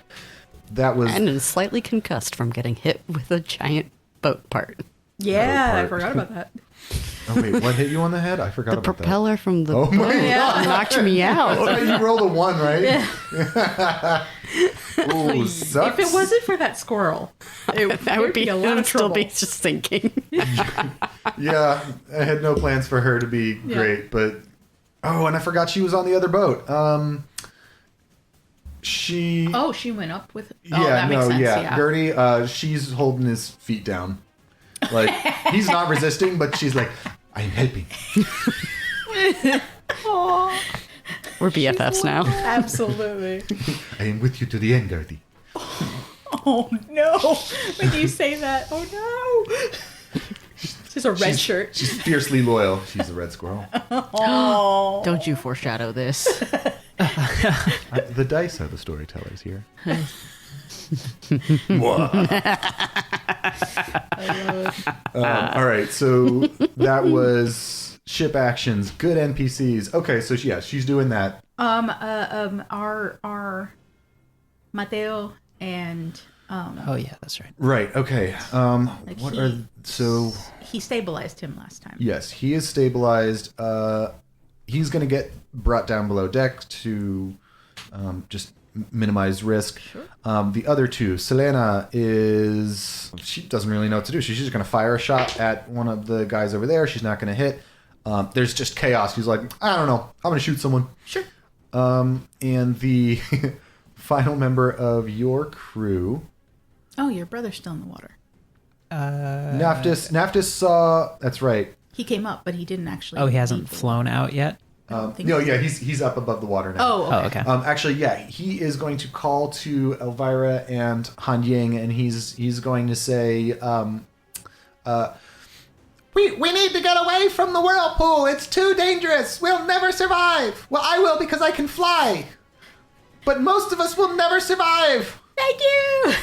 That was... And is slightly concussed from getting hit with a giant boat part. Yeah, part. I forgot about that. Oh, wait, what hit you on the head? I forgot The about propeller from the Oh boat my God. knocked me out. that. You rolled a 1, right? Yeah. Ooh, sucks. If it wasn't for that squirrel, I would be a lot of still be trouble. just thinking. Yeah, I had no plans for her to be great, but... Oh, and I forgot she was on the other boat. She... Oh, she went up with. Yeah, Oh, that makes sense. yeah. Gertie, she's holding his feet down. Like, he's not resisting, but she's like, I am helping. We're BFFs now. Absolutely. I am with you to the end, Gertie. Oh no! When you say that, oh no! She's a red shirt. She's fiercely loyal. She's a red squirrel. Oh. Don't you foreshadow this. The dice are the storytellers here. All right, so that was ship actions, good NPCs. Okay, so she's doing that. Our Mateo and Oh yeah, that's right. Right. Okay. he stabilized him last time. Yes, he is stabilized. He's going to get brought down below deck to just minimize risk. Sure. The other two, Selena she doesn't really know what to do. She's just going to fire a shot at one of the guys over there. She's not going to hit. there's just chaos. He's like, I don't know. I'm going to shoot someone. Sure. And the final member of your crew, Oh, your brother's still in the water. Naftis saw. That's right. He came up, but he didn't actually. Oh, he hasn't leave the flown out yet? don't think No, so. yeah, he's up above the water now. Oh, okay. Oh, okay. Actually, yeah, he is going to call to Elvyra and Han Ying, and he's going to say, we need to get away from the whirlpool. It's too dangerous. We'll never survive. Well, I will because I can fly. But most of us will never survive. Thank you.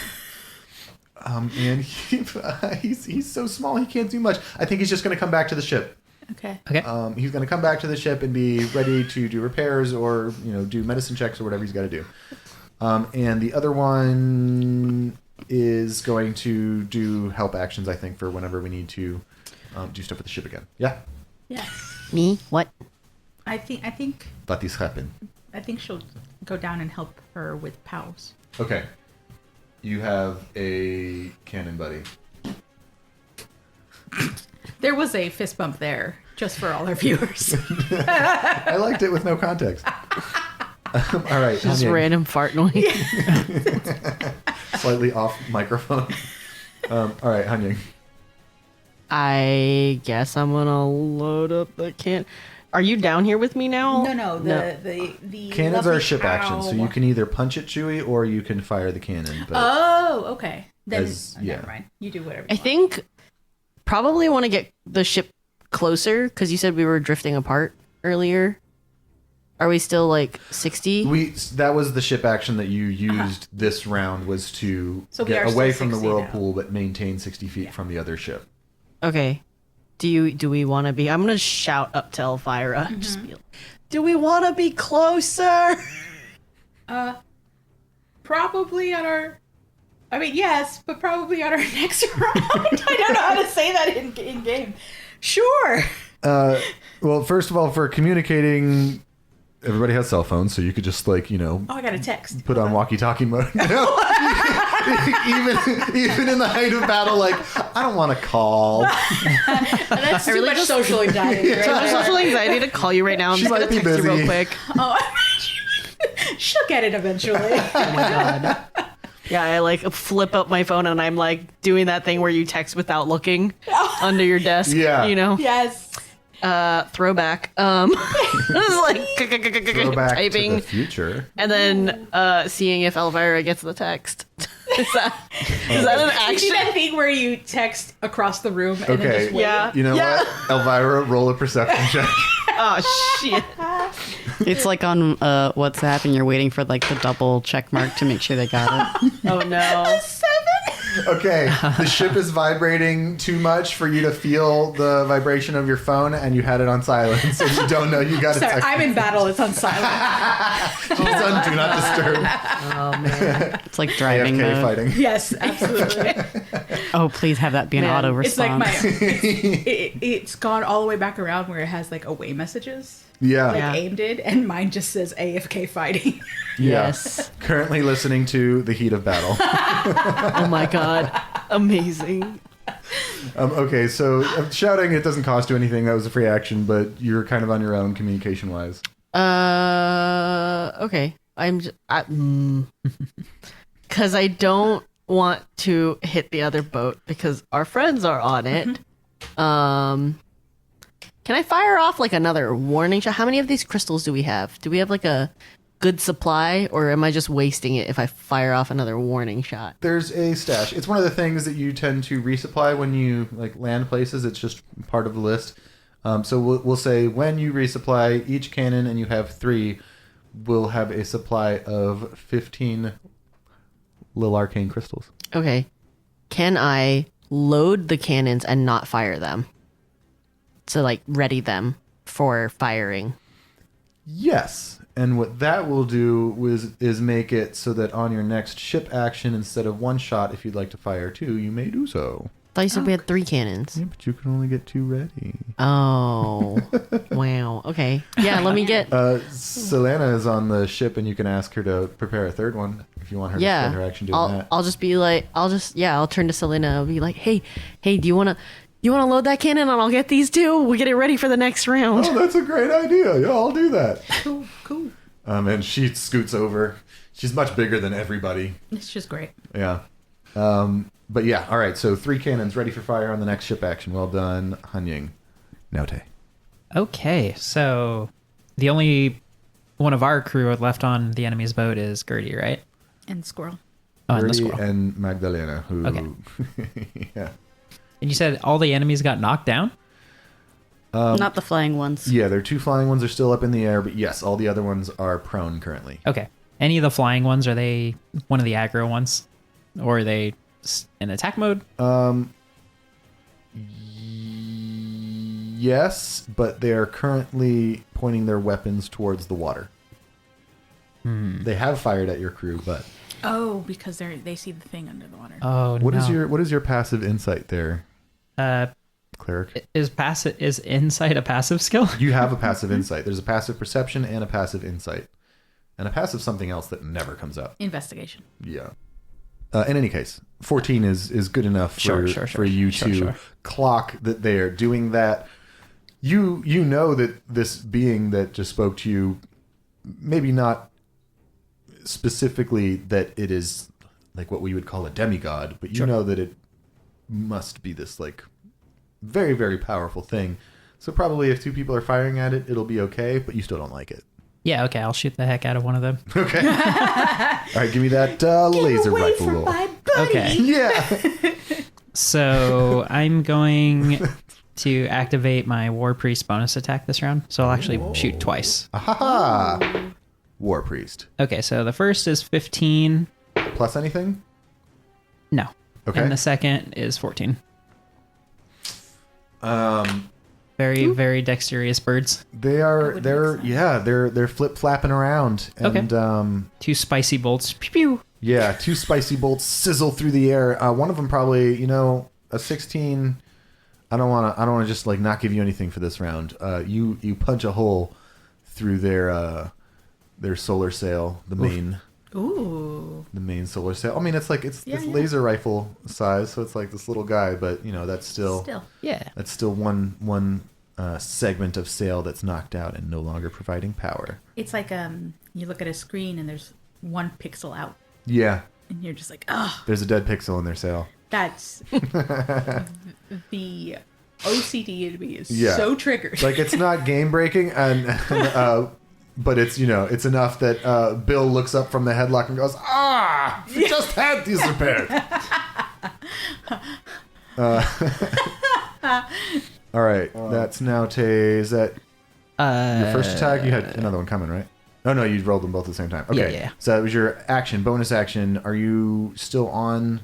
And he's so small he can't do much. I think he's just going to come back to the ship. Okay. Okay. He's going to come back to the ship and be ready to do repairs or do medicine checks or whatever he's got to do. And the other one is going to do help actions, I think, for whenever we need to do stuff with the ship again. Yeah, Yes. Me? What? I think let this happen. she'll go down and help her with POWs. Okay, you have a cannon buddy. There was a fist bump there, just for all our viewers. I liked it with no context. All right, Just Han Ying. random fart noise. Slightly off microphone. All right, Han Ying. I guess I'm gonna load up the can. Are you down here with me now? No. The Cannons lovely are ship action, so you can either punch it, Chewie, or you can fire the cannon. But Oh, okay. Then yeah. never mind. You do whatever. I think probably want to get the ship closer because you said we were drifting apart earlier. Are we still like 60? That was the ship action that you used this round, was to So we are get away still from the 60 now. whirlpool but maintain 60 feet from the other ship. Okay. Do we want to be? I'm gonna shout up to Elvyra. Just be like, do we want to be closer? Probably on our. I mean, yes, but probably on our next round. I don't know how to say that in game. Sure. Well, first of all, for communicating, everybody has cell phones, so you could just Oh, I got a text. put on walkie-talkie mode. even in the height of battle, I don't want to call. That's too really much just- social anxiety. So much social anxiety to call you right now. I'm She just gonna might be text you real busy. quick. Oh, she'll get it eventually. Oh my god. Yeah, I flip up my phone and I'm doing that thing where you text without looking under your desk. Yeah. Yes. Throwback. Throwback typing to the future. and then seeing if Elvyra gets the text. Is that an You see action? that thing where you text across the room and then Okay. just wait? Yeah. You know what? Elvyra, roll a perception check. Oh shit. It's like on WhatsApp, and you're waiting for the double check mark to make sure they got it. Oh no. Okay, the ship is vibrating too much for you to feel the vibration of your phone, and you had it on silent, so you don't know you got a Sorry, text. I'm in battle. It's on silent. She's on Do Not Disturb. Oh man. It's like driving AFK mode. fighting. Yes, absolutely. Oh, please have that be an Man, auto It's like response. it's gone all the way back around where it has away messages. Yeah. Yeah. AIM did, and mine just says AFK fighting. Yeah. Yes. Currently listening to The Heat of Battle. Oh my god. Amazing. Okay, so shouting, it doesn't cost you anything. That was a free action, but you're kind of on your own communication-wise. Okay. Because I don't want to hit the other boat because our friends are on it. Can I fire off another warning shot? How many of these crystals do we have? Do we have a good supply, or am I just wasting it if I fire off another warning shot? There's a stash. It's one of the things that you tend to resupply when you land places. It's just part of the list. So we'll say when you resupply each cannon, and you have 3, we'll have a supply of 15 little arcane crystals. Okay. Can I load the cannons and not fire them? So ready them for firing. Yes. And what that will do is make it so that on your next ship action, instead of 1 shot, if you'd like to fire 2, you may do so. I thought you said we had 3 cannons. Yeah, but you can only get 2 ready. Oh. Wow. Okay. Yeah, let me get... Selena is on the ship, and you can ask her to prepare a 3rd one if you want her to spend her action doing that. I'll just be I'll turn to Selena. I'll be like, hey, do you want to You want to load that cannon and I'll get these two? We'll get it ready for the next round. Oh, that's a great idea. Yeah, I'll do that. Cool. And she scoots over. She's much bigger than everybody. It's just great. Yeah. But yeah, all right. So 3 cannons ready for fire on the next ship action. Well done, Hanying. Naute. Okay, so the only one of our crew left on the enemy's boat is Gertie, right? And squirrel. Oh, and the Gertie squirrel. and Magdalena, who... Okay. Yeah. And you said all the enemies got knocked down? Not the flying ones. Yeah, their 2 flying ones are still up in the air, but yes, all the other ones are prone currently. Okay. Any of the flying ones, are they one of the aggro ones? Or are they in attack mode? Yes, but they are currently pointing their weapons towards the water. They have fired at your crew, but... Oh, because they see the thing under the water. Oh, What no. is your passive insight there, cleric? Is insight a passive skill? You have a passive insight. There's a passive perception and a passive insight. And a passive something else that never comes up. Investigation. Yeah. In any case, 14 is good enough for you to clock that they're doing that. You know that this being that just spoke to you, maybe not specifically that it is like what we would call a demigod, but you know that it must be this like very, very powerful thing. So probably if 2 people are firing at it, it'll be okay, but you still don't like it. Yeah, okay, I'll shoot the heck out of one of them. Okay. All right, give me that laser away rifle from roll. my buddy. Okay. Yeah. So I'm going to activate my War Priest bonus attack this round. So I'll actually shoot twice. Aha! War Priest. Okay, so the first is 15. Plus anything? No. Okay. And the second is 14. Um, Very, very dexterous birds. they're flip flapping around, and Okay. 2 spicy bolts. Pew pew. yeah, 2 spicy bolts sizzle through the air. One of them probably, a 16. I don't want to just like not give you anything for this round. You punch a hole through their solar sail, the main solar sail. I mean, it's laser rifle size, so it's like this little guy, but that's still Yeah. that's still one segment of sail that's knocked out and no longer providing power. It's like you look at a screen and there's 1 pixel out, Yeah, and you're just like, oh, there's a dead pixel in their sail. that's the OCD in me is Yeah. so triggered. Like it's not game breaking, but it's it's enough that Bill looks up from the headlock and goes, we just had these repaired. All right, that's now Is that your first attack? You had another one coming, right? Oh no, you rolled them both at the same time. Okay, Yeah. So that was your action, bonus action. Are you still on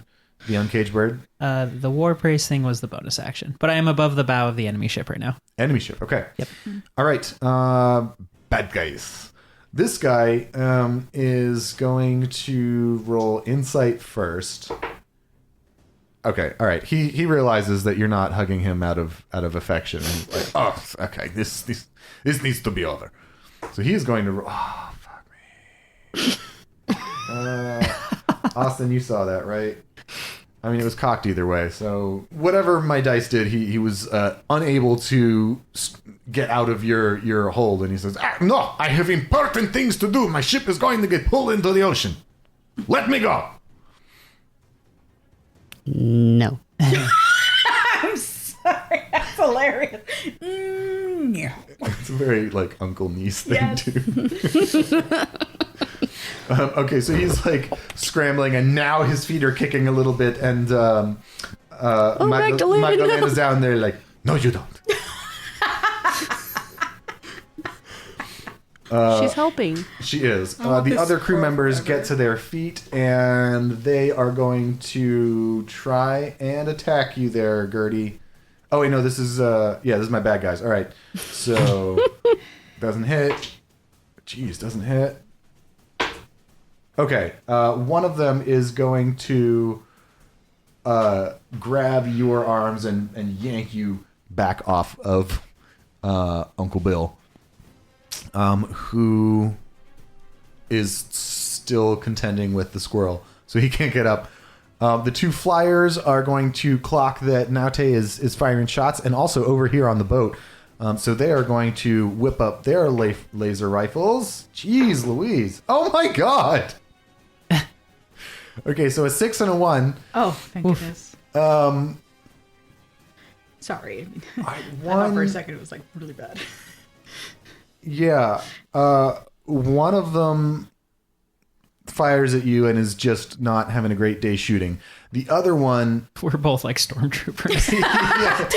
the uncaged bird? The War Priest thing was the bonus action. But I am above the bow of the enemy ship right now. Enemy ship. Okay. Yep. All right. Bad guys. This guy is going to roll insight first. Okay. All right. He realizes that you're not hugging him out of affection. And like, oh, okay. This needs to be over. So he is going to. Oh, fuck me. Austin, you saw that, right? I mean, it was cocked either way. So whatever my dice did, he was unable to get out of your hold. And he says, no, I have important things to do. My ship is going to get pulled into the ocean. Let me go. No. I'm sorry, that's hilarious. Yeah. It's a very like uncle niece thing Yes. too. Okay, so he's like scrambling, and now his feet are kicking a little bit, and Magdalena's down there like, no, you don't. She's helping. She is. I want The this other crew members forever. get to their feet, and they are going to try and attack you there, Gertie. Oh, wait, no, this is my bad guys. All right. So, doesn't hit. Jeez, doesn't hit. Okay. One of them is going to grab your arms and yank you back off of Uncle Bill. Who is still contending with the squirrel. So he can't get up. The two flyers are going to clock that Naute is firing shots, and also over here on the boat. So they are going to whip up their laser rifles. Jeez Louise. Oh my god. Okay, so a 6 and a 1. Oh, thank goodness. Sorry. I thought for a second it was like really bad. Yeah. One of them fires at you and is just not having a great day shooting. The other one... We're both like stormtroopers. Yeah.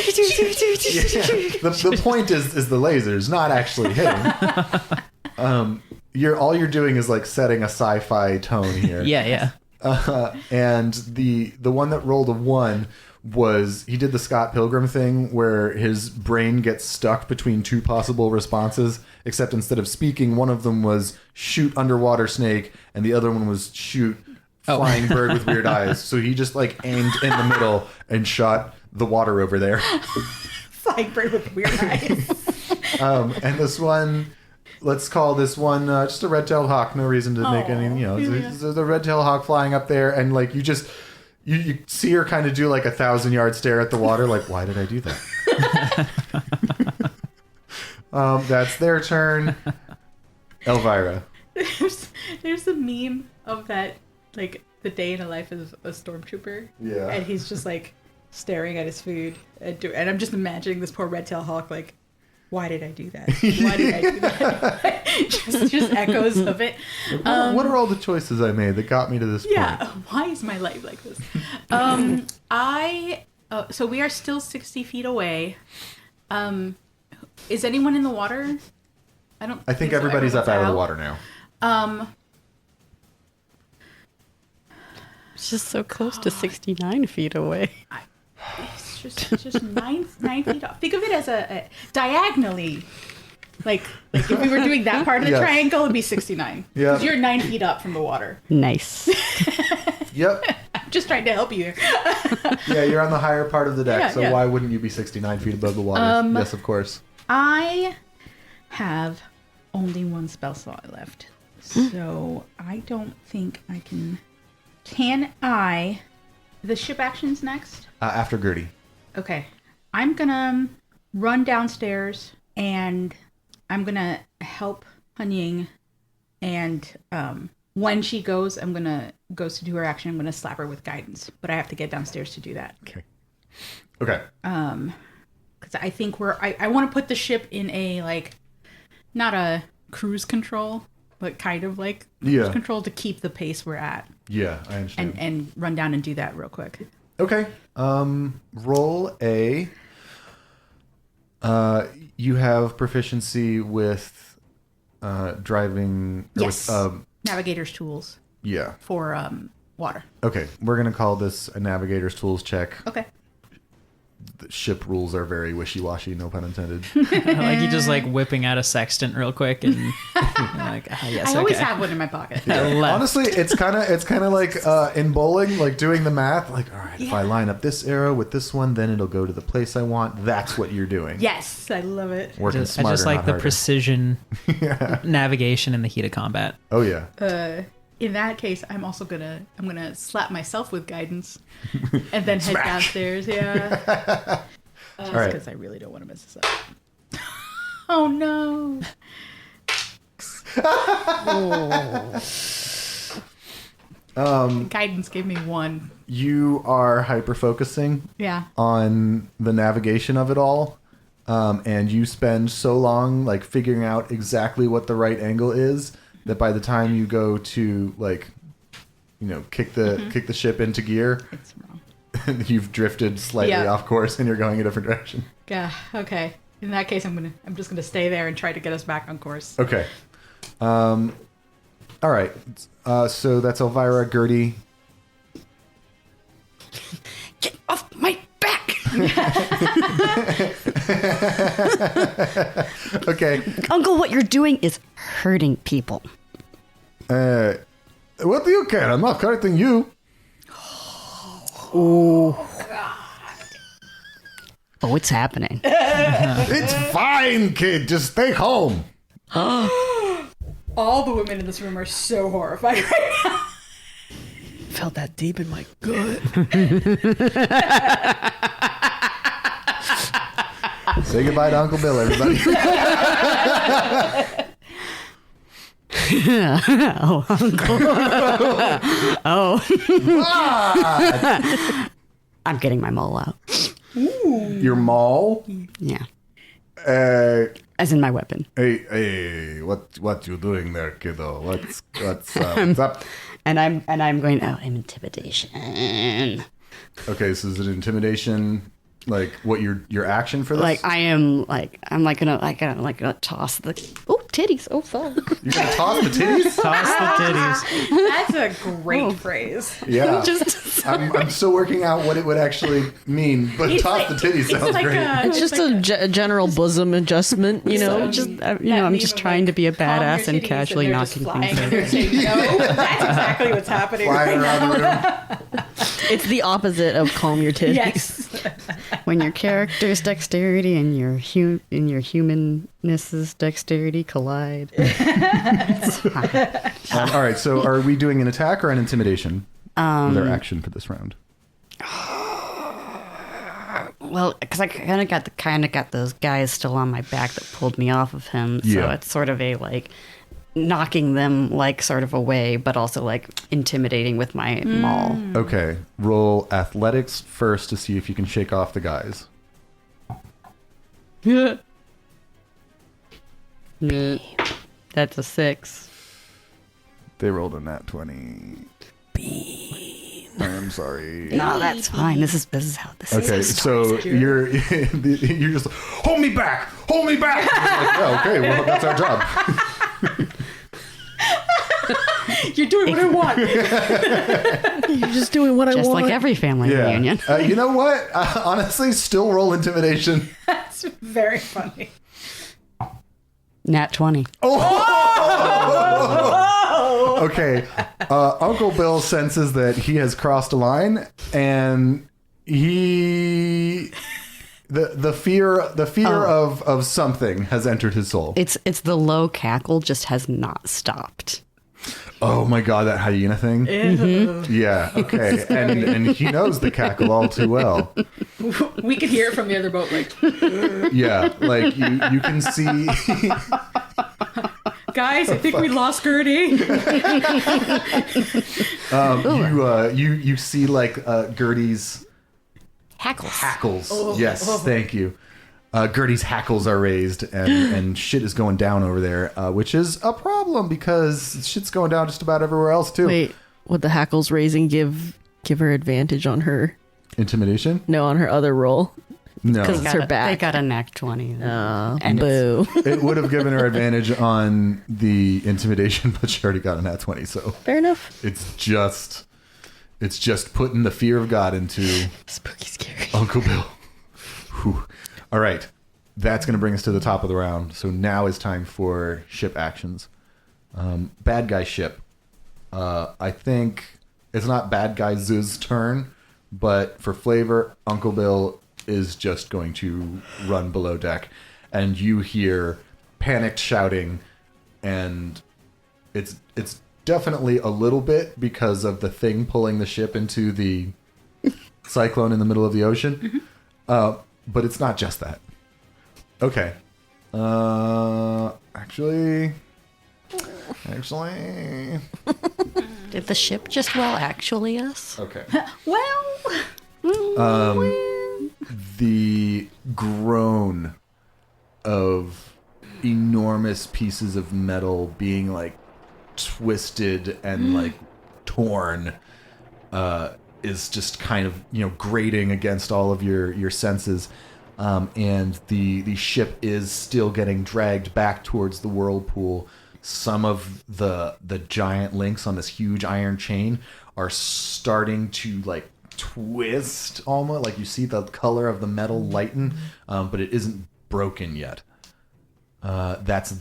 The point is the lasers, not actually hitting. All you're doing is like setting a sci-fi tone here. Yeah. And the one that rolled a 1 was he did the Scott Pilgrim thing where his brain gets stuck between two possible responses, except instead of speaking, one of them was shoot underwater snake and the other one was shoot flying bird with weird eyes. So he just like aimed in the middle and shot the water over there. Flying bird with weird eyes. And this one, let's call this one just a red-tailed hawk. No reason to make any, it's the red-tailed hawk flying up there, and like you just you see her kind of do like 1,000-yard stare at the water, like, why did I do that? That's their turn. Elvyra. There's a meme of that, like the day in a life of a stormtrooper. Yeah. And he's just like staring at his food and I'm just imagining this poor red-tailed hawk like, why did I do that? Why did I do that? just echoes of it. What are all the choices I made that got me to this point? Yeah, why is my life like this? So we are still 60 feet away. Is anyone in the water? I think so. Everybody's up out of the water now. It's just so close to 69 feet away. It's just 9 feet off. Think of it as a diagonally. Like if we were doing that part of the triangle, it'd be 69. Yeah. Because you're 9 feet up from the water. Nice. Yep. I'm just trying to help you. Yeah, you're on the higher part of the deck, Yeah. why wouldn't you be 69 feet above the water? Yes, of course. I have only one spell slot left. So I don't think I can... Can I... The ship action's next? After Gertie. Okay. I'm gonna run downstairs and I'm gonna help Hunying, and when she goes to do her action, I'm gonna slap her with guidance. But I have to get downstairs to do that. Okay. Because I think I want to put the ship in a like, not a cruise control, but kind of like cruise control to keep the pace we're at. Yeah, I understand. And run down and do that real quick. Okay. Roll a... you have proficiency with driving... Yes. With, Navigator's tools. Yeah. For water. Okay. We're going to call this a navigator's tools check. Okay. The ship rules are very wishy-washy, no pun intended. Like you just like whipping out a sextant real quick and like, yes, I always have one in my pocket. Honestly, it's kind of like in bowling, like doing the math. Like, all right, if I line up this arrow with this one, then it'll go to the place I want. That's what you're doing. Yes, I love it. Working I smarter, just like not the harder. precision navigation in the heat of combat. Oh yeah. In that case, I'm gonna slap myself with guidance, and then head downstairs. Yeah. Just right. because I really don't want to mess this up. Oh no. Guidance gave me 1. You are hyper focusing Yeah. on the navigation of it all, and you spend so long like figuring out exactly what the right angle is that by the time you go to like, kick the ship into gear, It's wrong. you've drifted slightly off course and you're going a different direction. Yeah. Okay. In that case, I'm just gonna stay there and try to get us back on course. Okay. All right. So that's Elvyra, Gertie. Get off my back! Okay. Uncle, what you're doing is hurting people. What do you care? I'm not hurting you. Oh, it's happening. It's fine, kid. Just stay home. All the women in this room are so horrified right now. felt that deep in my gut. Say goodbye to Uncle Bill, everybody. Oh, uncle. Oh. I'm getting my mole out. Your maul? Yeah. Hey, As in my weapon. what you doing there, kiddo? What's up? And I'm going, oh, intimidation. Okay, so is it intimidation? Like what your action for this? Like I'm gonna toss the titties. Oh fuck. You're gonna toss the titties? Toss the titties. That's a great phrase. Yeah. Just I'm still working out what it would actually mean, but toss the titties sounds great. It's just a general bosom adjustment, you know. I'm just trying to be a badass and casually knocking things over. No, that's exactly what's happening Flying right around now. the room. It's the opposite of calm your titties. Yes. When your character's dexterity and your humanness's dexterity collide. It's fine. All right, so are we doing an attack or an intimidation with our action for this round? Well, because I kind of got those guys still on my back that pulled me off of him, so Yeah. it's sort of a like knocking them like sort of away, but also like intimidating with my maul. Okay, roll athletics first to see if you can shake off the guys. That's a 6. They rolled a nat 20. I'm sorry. No, that's fine. This is how this Okay, is. so you're just like, hold me back. I'm like, yeah, okay, well that's our job. You're doing what I want. You're just doing what I Just want. like every family Yeah. reunion. You know what? Honestly, still roll intimidation. That's very funny. Nat 20. Okay, Uncle Bill senses that he has crossed a line, and the fear of something has entered his soul. It's the low cackle just has not stopped. Oh my god, that hyena thing. Yeah. Okay, and he knows the cackle all too well. We could hear it from the other boat. Like, Yeah, like you can see. guys, I think we lost Gertie. You see like Gertie's Hackles. hackles. Yes, thank you. Gertie's hackles are raised, and shit is going down over there, which is a problem because shit's going down just about everywhere else too. Wait, would the hackles raising give her advantage on her? Intimidation? No, on her other roll. No. Because it's her back. They got a nat 20. And boo. It would have given her advantage on the intimidation, but she already got a nat 20, so Fair enough. it's just putting the fear of God into Spooky scary. Uncle Bill. Whew. All right. That's going to bring us to the top of the round. So now is time for ship actions. Bad guy ship. I think it's not bad guy's turn, but for flavor, Uncle Bill is just going to run below deck. And you hear panicked shouting, and it's definitely a little bit because of the thing pulling the ship into the cyclone in the middle of the ocean. But it's not just that. Okay. Actually. Did the ship just actually us? Okay. Well, The groan of enormous pieces of metal being like twisted and like torn is just kind of, grating against all of your senses. And the ship is still getting dragged back towards the whirlpool. Some of the giant links on this huge iron chain are starting to like twist almost, like you see the color of the metal lighten, but it isn't broken yet. That's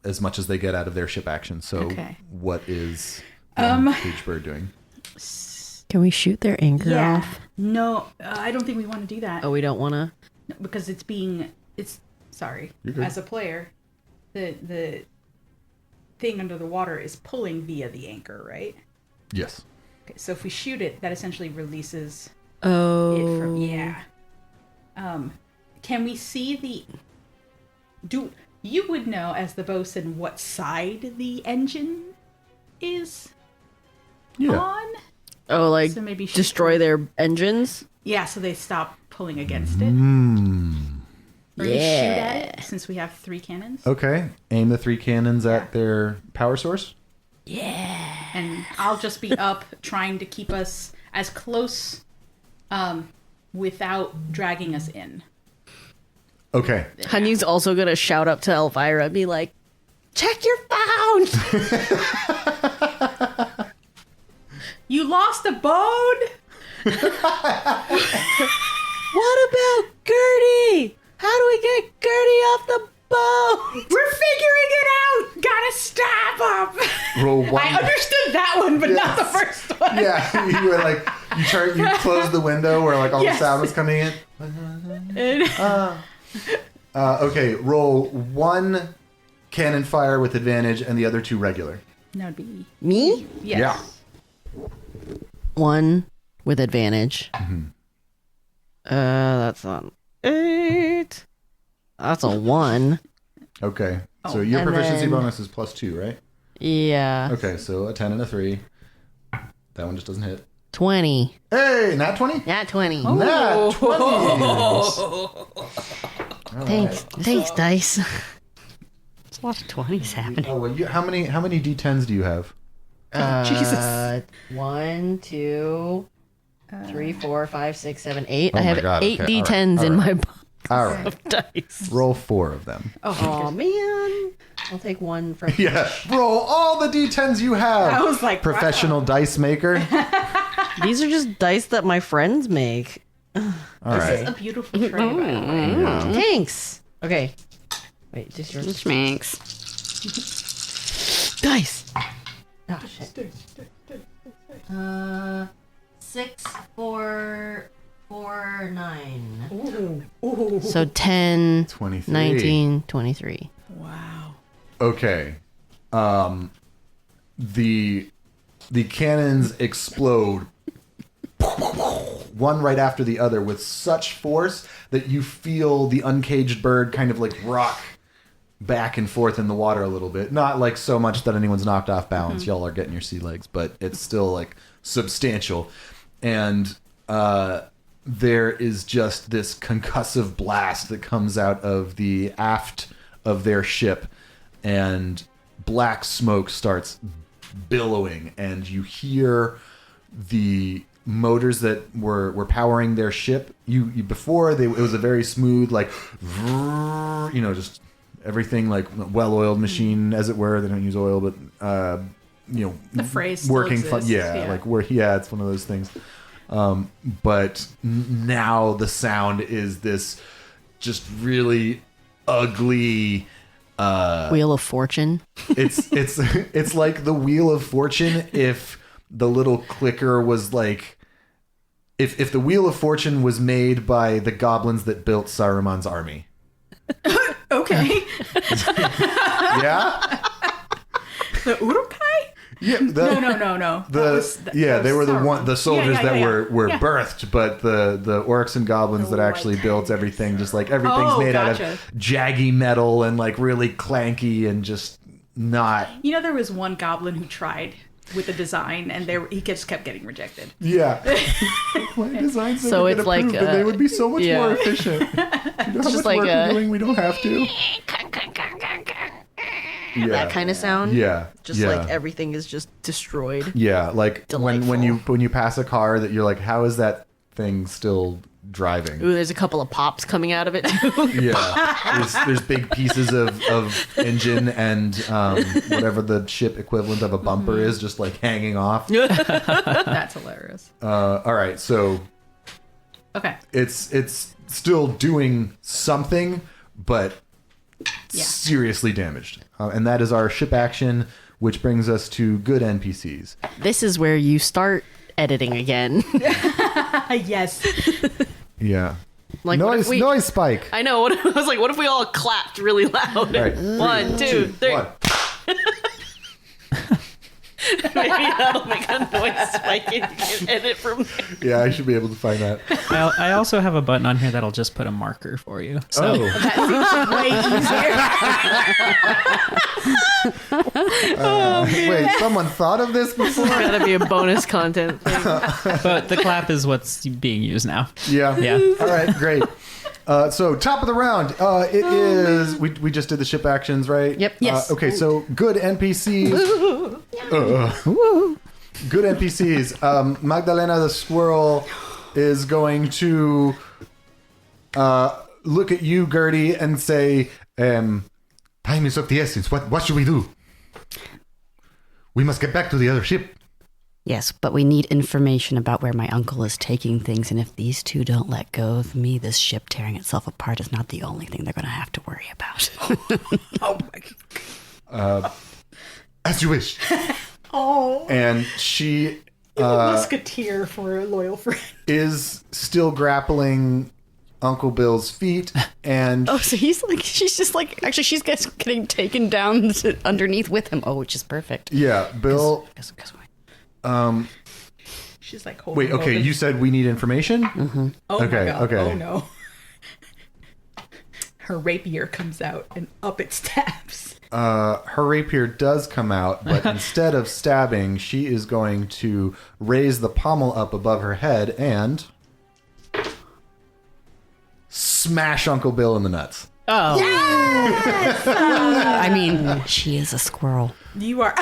as much as they get out of their ship action. So Okay. what is Cage Bird doing? Can we shoot their anger yeah. off? No, I don't think we want to do that. Oh, we don't want to? No, because sorry. You're good. As a player, the thing under the water is pulling via the anchor, right? Yes. Okay, so if we shoot it, that essentially releases Oh. it from can we see you would know as the bosun what side the engine is Yeah. on? Oh, like So maybe shoot destroy their engines? Yeah, so they stop pulling against it. Or you shoot at it, since we have 3 cannons. Okay. Aim the 3 cannons at their power source. And I'll just be up trying to keep us as close without dragging us in. Okay. Hanying's also gonna shout up to Elvyra and be like, check your phone! You lost a bone? What about Gertie? How do we get Gertie off the boat? We're figuring it out! Gotta stop him! Roll 1. I understood that one, but not the first one. Yeah, you were like, you close the window where like all Yes. the sound was coming in. Okay, roll 1 cannon fire with advantage and the other 2 regular. That would be... Me? Yes. Yeah. 1 with advantage. That's on 8. That's a 1. Okay, so your and proficiency then- bonus is +2, right? Yeah. Okay, so a 10 and a 3. That one just doesn't hit. 20. Hey, nat 20? Not 20. Nat 20! Thanks, Dice. There's a lot of 20s happening. Oh, well, how many D10s do you have? Jesus. 1, 2, 3, 4, 5, 6, 7, 8. Oh I my have God, 8 okay, D10s all in right. my box All right, of dice. roll 4 of them. Oh, man. I'll take 1 from Yeah, roll all the D10s you have. I was like, Professional dice maker. These are just dice that my friends make. All This is right. a beautiful tray, by the way. Yeah. Thanks. Okay. Wait, just yours. Which makes Dice. Oh, shit. 6, 4, 4, 9. So 10, 23. 19, 23. Wow. Okay. The cannons explode one right after the other with such force that you feel the uncaged bird kind of like rock back and forth in the water a little bit. Not like so much that anyone's knocked off balance. Y'all are getting your sea legs, but it's still like substantial. And there is just this concussive blast that comes out of the aft of their ship, and black smoke starts billowing, and you hear the motors that were powering their ship. You before it was a very smooth, like, just everything like well-oiled machine, as it were. They don't use oil, but The phrase still working exists, it's one of those things. But now the sound is this just really ugly Wheel of Fortune. it's like the Wheel of Fortune if the little clicker was like if the Wheel of Fortune was made by the goblins that built Saruman's army. Okay. Yeah? The Urukai? Yeah, No. They were the soldiers that were Yeah. birthed, but the orcs and goblins that actually built everything, just like everything's made out gotcha. of jaggy metal and like really clanky and just not. There was one goblin who tried with the design, and he just kept getting rejected. Yeah. My designs So it's like, they would be so much yeah. more efficient. You know how just much like work we're a- doing? We don't have to. Yeah. That kind of sound. Yeah. Just yeah. like everything is just destroyed. Yeah, like when Delightful. you pass a car that you're like, how is that thing still driving? Ooh, there's a couple of pops coming out of it too. Yeah, there's big pieces of engine and whatever the ship equivalent of a bumper is, just like hanging off. That's hilarious. All right, so Okay. it's still doing something, but Yeah. seriously damaged. And that is our ship action, which brings us to good NPCs. This is where you start editing again. Yes. Yeah. Like, what if we- noise spike. I know. I was like, what if we all clapped really loud? All right. 1, 2, 3. One. Maybe that'll make a noise spike and you can edit from there. Yeah, I should be able to find that. I also have a button on here that'll just put a marker for you. So Wait, someone thought of this before? Gotta be a bonus content thing. but the clap is what's being used now. Yeah. Yeah. All right, great. So top of the round, it is. We just did the ship actions, right? Yep. Yes. Okay, so good NPCs. Good NPCs. Magdalena the squirrel is going to look at you, Gertie, and say, "Time is of the essence. What should we do? We must get back to the other ship." Yes, but we need information about where my uncle is taking things, and if these two don't let go of me, this ship tearing itself apart is not the only thing they're going to have to worry about. Oh my god. As you wish. Oh. And she Musketeer for a loyal friend. is still grappling Uncle Bill's feet, and Oh, so she's just like, actually, she's getting taken down underneath with him. Oh, which is perfect. yeah, Bill. Guess why? She's like, holding Wait, okay, you said we need information? Oh okay, my god. okay. Oh no. Her rapier comes out and up it stabs. Her rapier does come out, but instead of stabbing, she is going to raise the pommel up above her head and smash Uncle Bill in the nuts. Oh. I mean, she is a squirrel. You are.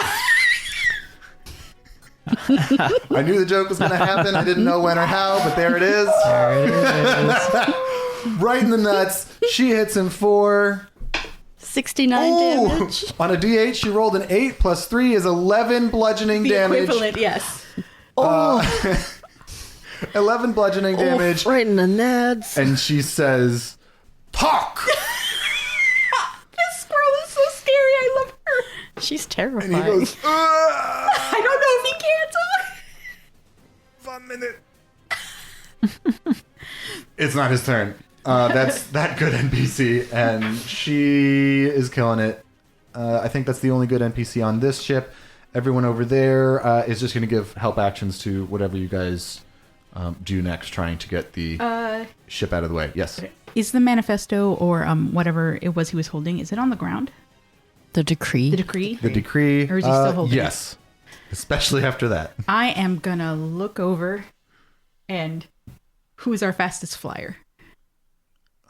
I knew the joke was going to happen. I didn't know when or how, but there it is. There it is. Right in the nuts. She hits him for 69 damage. On a D8, she rolled an 8 plus 3 is 11 bludgeoning The damage. equivalent, yes. 11 bludgeoning damage. Right in the nads. And she says, "Talk!" This squirrel is so scary. I love her. She's And terrifying. he goes, I don't know if he can talk. 1 minute. It's not his turn. That's that good NPC, and she is killing it. I think that's the only good NPC on this ship. Everyone over there is just going to give help actions to whatever you guys do next, trying to get the ship out of the way. Yes. Is the manifesto or whatever it was he was holding, is it on the ground? The decree. The decree? The decree. Or is he still holding it? Yes. Especially after that. I am gonna look over and who's our fastest flyer?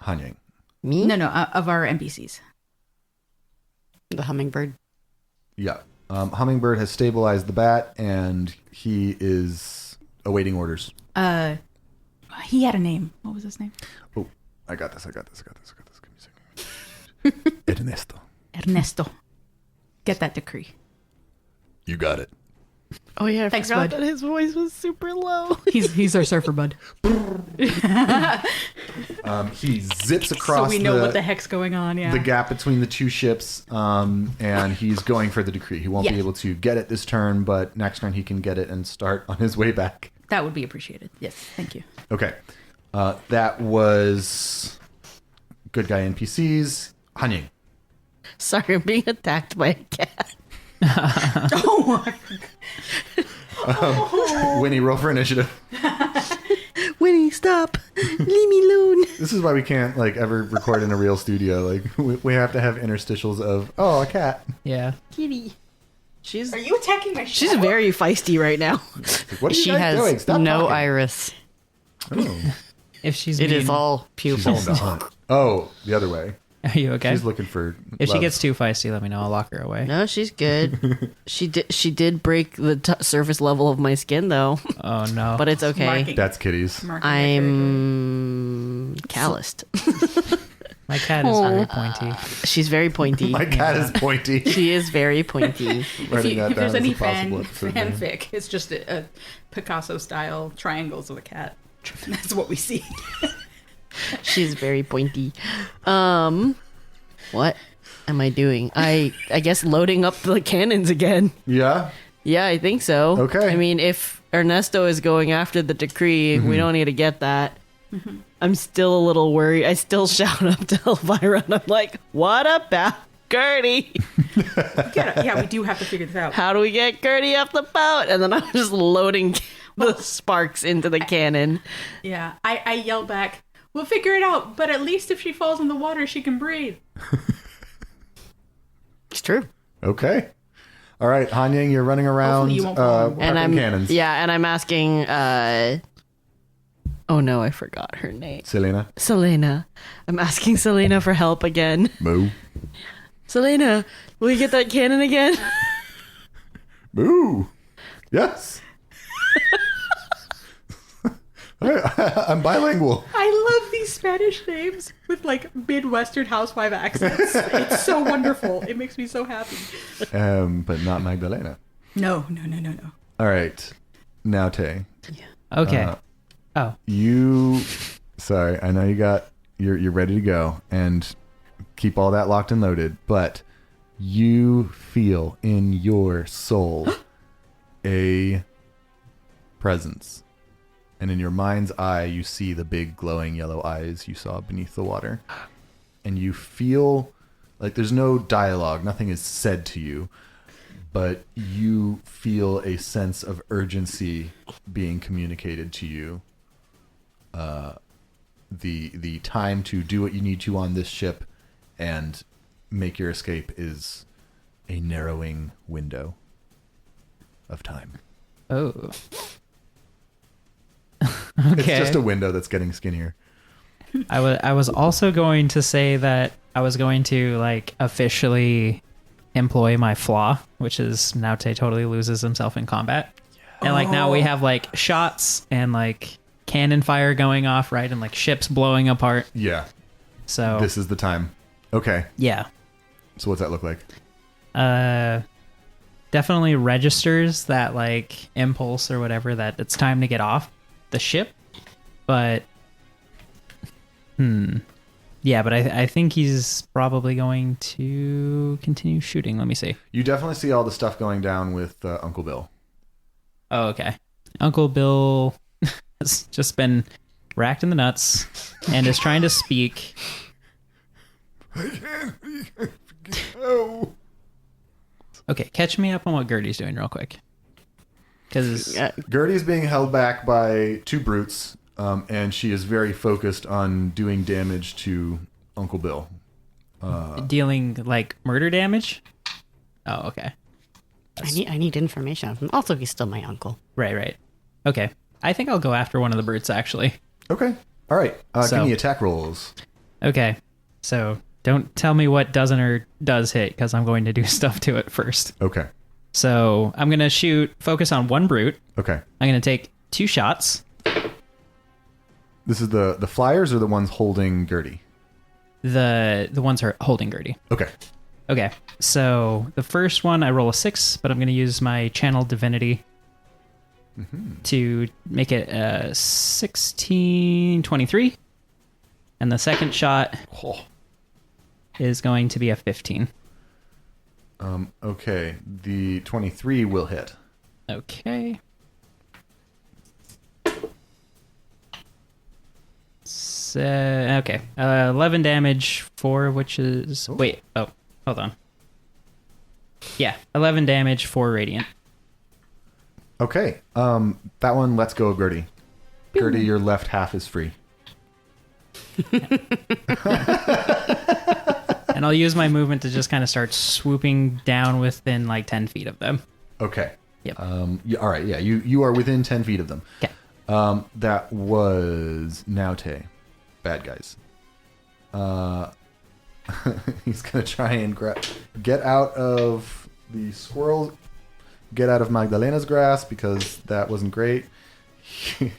Hanyang. Me? No, of our NPCs. The hummingbird. Yeah. Hummingbird has stabilized the bat, and he is awaiting orders. He had a name. What was his name? Oh, I got this. Give me a second. Ernesto. Ernesto. Get that decree. You got it. Oh yeah, I Thanks, forgot bud. that his voice was super low. He's our surfer bud. He zips across So we know what the heck's going on, yeah. the gap between the two ships, and he's going for the decree. He won't be Yeah. able to get it this turn, but next turn he can get it and start on his way back. That would be appreciated. Yes, thank you. Okay. That was good guy NPCs. Hanyang. Sorry, I'm being attacked by a cat. Winnie, roll for initiative. Winnie, stop. Leave me alone. This is why we can't ever record in a real studio. We have to have interstitials of a cat. Yeah. Kitty. She's you attacking my she's very feisty right now. What are you She guys doing? has Stop no talking. iris. Oh. If she's It is mean- all She's on pupils. the hunt. Oh, the other way. Are you okay? She's looking for If she love. gets too feisty, let me know. I'll lock her away. No, she's good. She did break the surface level of my skin though, Oh no. but it's okay. Marking. That's kitties. I'm calloused. My cat is very pointy. She's very pointy. My cat is pointy. She is very pointy. Writing that If down there's as any a possible episode name. fanfic, it's just a Picasso-style triangles of a cat. That's what we see. She's very pointy. What am I doing? I guess loading up the cannons again. Yeah. Yeah, I think so. Okay. I mean, if Ernesto is going after the decree, we don't need to get that. I'm still a little worried. I still shout up to Elvyra and I'm like, what about Gertie. Yeah, we do have to figure this out. How do we get Gertie off the boat? And then I'm just loading the sparks into the cannon. Yeah, I yell back, we'll figure it out, but at least if she falls in the water, she can breathe. It's true. Okay. All right, Hanyang, you're running around Hopefully you won't fall in the water. prepping cannons. Yeah, and I'm asking, oh no, I forgot her name. Selena. I'm asking Selena for help again. Moo. Selena, will you get that cannon again? Moo. Yes. I'm bilingual. I love these Spanish names with like Midwestern housewife accents. It's so wonderful. It makes me so happy. But not Magdalena. No. All right. Now, Tay. Okay. Sorry, I know you're ready to go and keep all that locked and loaded, but you feel in your soul a presence. And in your mind's eye, you see the big glowing yellow eyes you saw beneath the water. And you feel like there's no dialogue, nothing is said to you, but you feel a sense of urgency being communicated to you. The time to do what you need to on this ship and make your escape is a narrowing window of time. Oh. It's just a window that's getting skinnier. I was also going to say that I was going to like officially employ my flaw, which is now Tay totally loses himself in combat. And like now we have like shots and like cannon fire going off, right? And like ships blowing apart. Yeah. So This is the time. Okay. yeah. So what's that look like? Definitely registers that like impulse or whatever that it's time to get off the ship. But yeah, but I think he's probably going to continue shooting. Let me see. You definitely see all the stuff going down with Uncle Bill. Oh, okay. Uncle Bill has just been racked in the nuts and is trying to speak. Oh. Okay, catch me up on what Gertie's doing real quick. Because Gertie's being held back by two brutes, and she is very focused on doing damage to Uncle Bill. dealing like murder damage. Oh, okay. I need information. Also, he's still my uncle. Right. Okay. I think I'll go after one of the brutes, actually. Okay. All right. So- Give me attack rolls. Okay. So don't tell me what doesn't or does hit, because I'm going to do stuff to it first. Okay. So I'm going to focus on one brute. Okay. I'm going to take 2 shots. This is the flyers or the ones holding Gertie? The ones are holding Gertie. Okay. Okay. So the first one, I roll a 6, but I'm going to use my channel divinity to make it 16-23. And the second shot is going to be a 15. Okay. The 23 will hit. Okay. Okay. 11 damage for which is... Wait. Oh, hold on. Yeah. 11 damage for radiant. Okay. That one lets go of Gertie. Gertie, your left half is free. And I'll use my movement to just kind of start swooping down within like 10 feet of them. Okay. Yep. All right. Yeah. You are within 10 feet of them. Okay. That was Naute. Bad guys. He's gonna try and get out of the squirrel, get out of Magdalena's grasp because that wasn't great.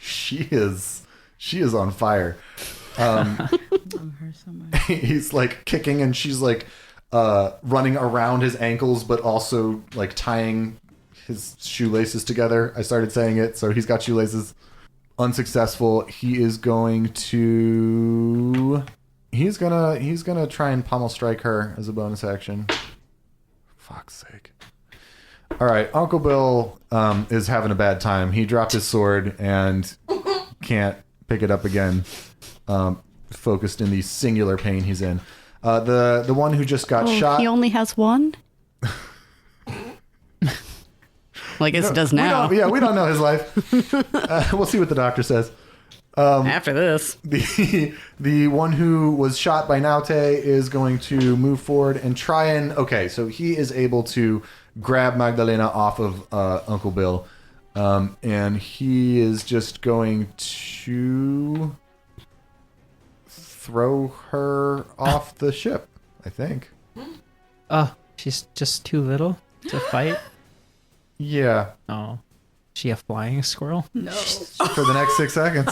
She is on fire. Love her so much. He's like kicking and she's like running around his ankles, but also like tying his shoelaces together. I started saying it, so he's got shoelaces. Unsuccessful. He's gonna try and pummel strike her as a bonus action. Fuck's sake. All right, Uncle Bill is having a bad time. He dropped his sword and can't pick it up again. Focused in the singular pain he's in. The one who just got shot. He only has one? Well, I guess it does now. We don't know his life. We'll see what the doctor says. After this. The one who was shot by Naute is going to move forward and try and... Okay, so he is able to grab Magdalena off of Uncle Bill. And he is just going to throw her off the ship, I think. Oh, she's just too little to fight? Yeah. Oh. She a flying squirrel? No. For the next 6 seconds.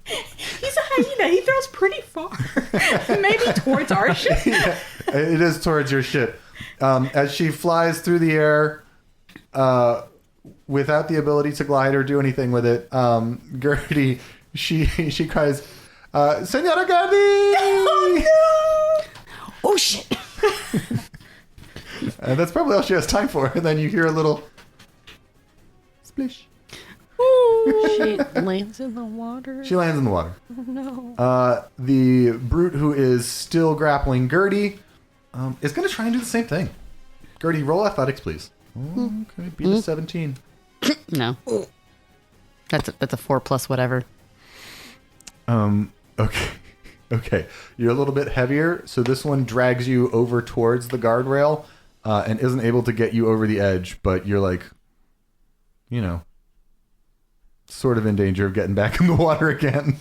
He's a hyena. He throws pretty far. Maybe towards our ship. Yeah, it is towards your ship. As she flies through the air, without the ability to glide or do anything with it, Gertie, she cries, Senora Gertie! Oh, no! Oh, shit. And that's probably all she has time for. And then you hear a little splish. She lands in the water. She lands in the water. Oh, no. The brute who is still grappling Gertie is going to try and do the same thing. Gertie, roll athletics, please. Okay, beat a 17. No. That's a 4 plus whatever. Okay. Okay. You're a little bit heavier, so this one drags you over towards the guardrail and isn't able to get you over the edge, but you're like, you know, sort of in danger of getting back in the water again.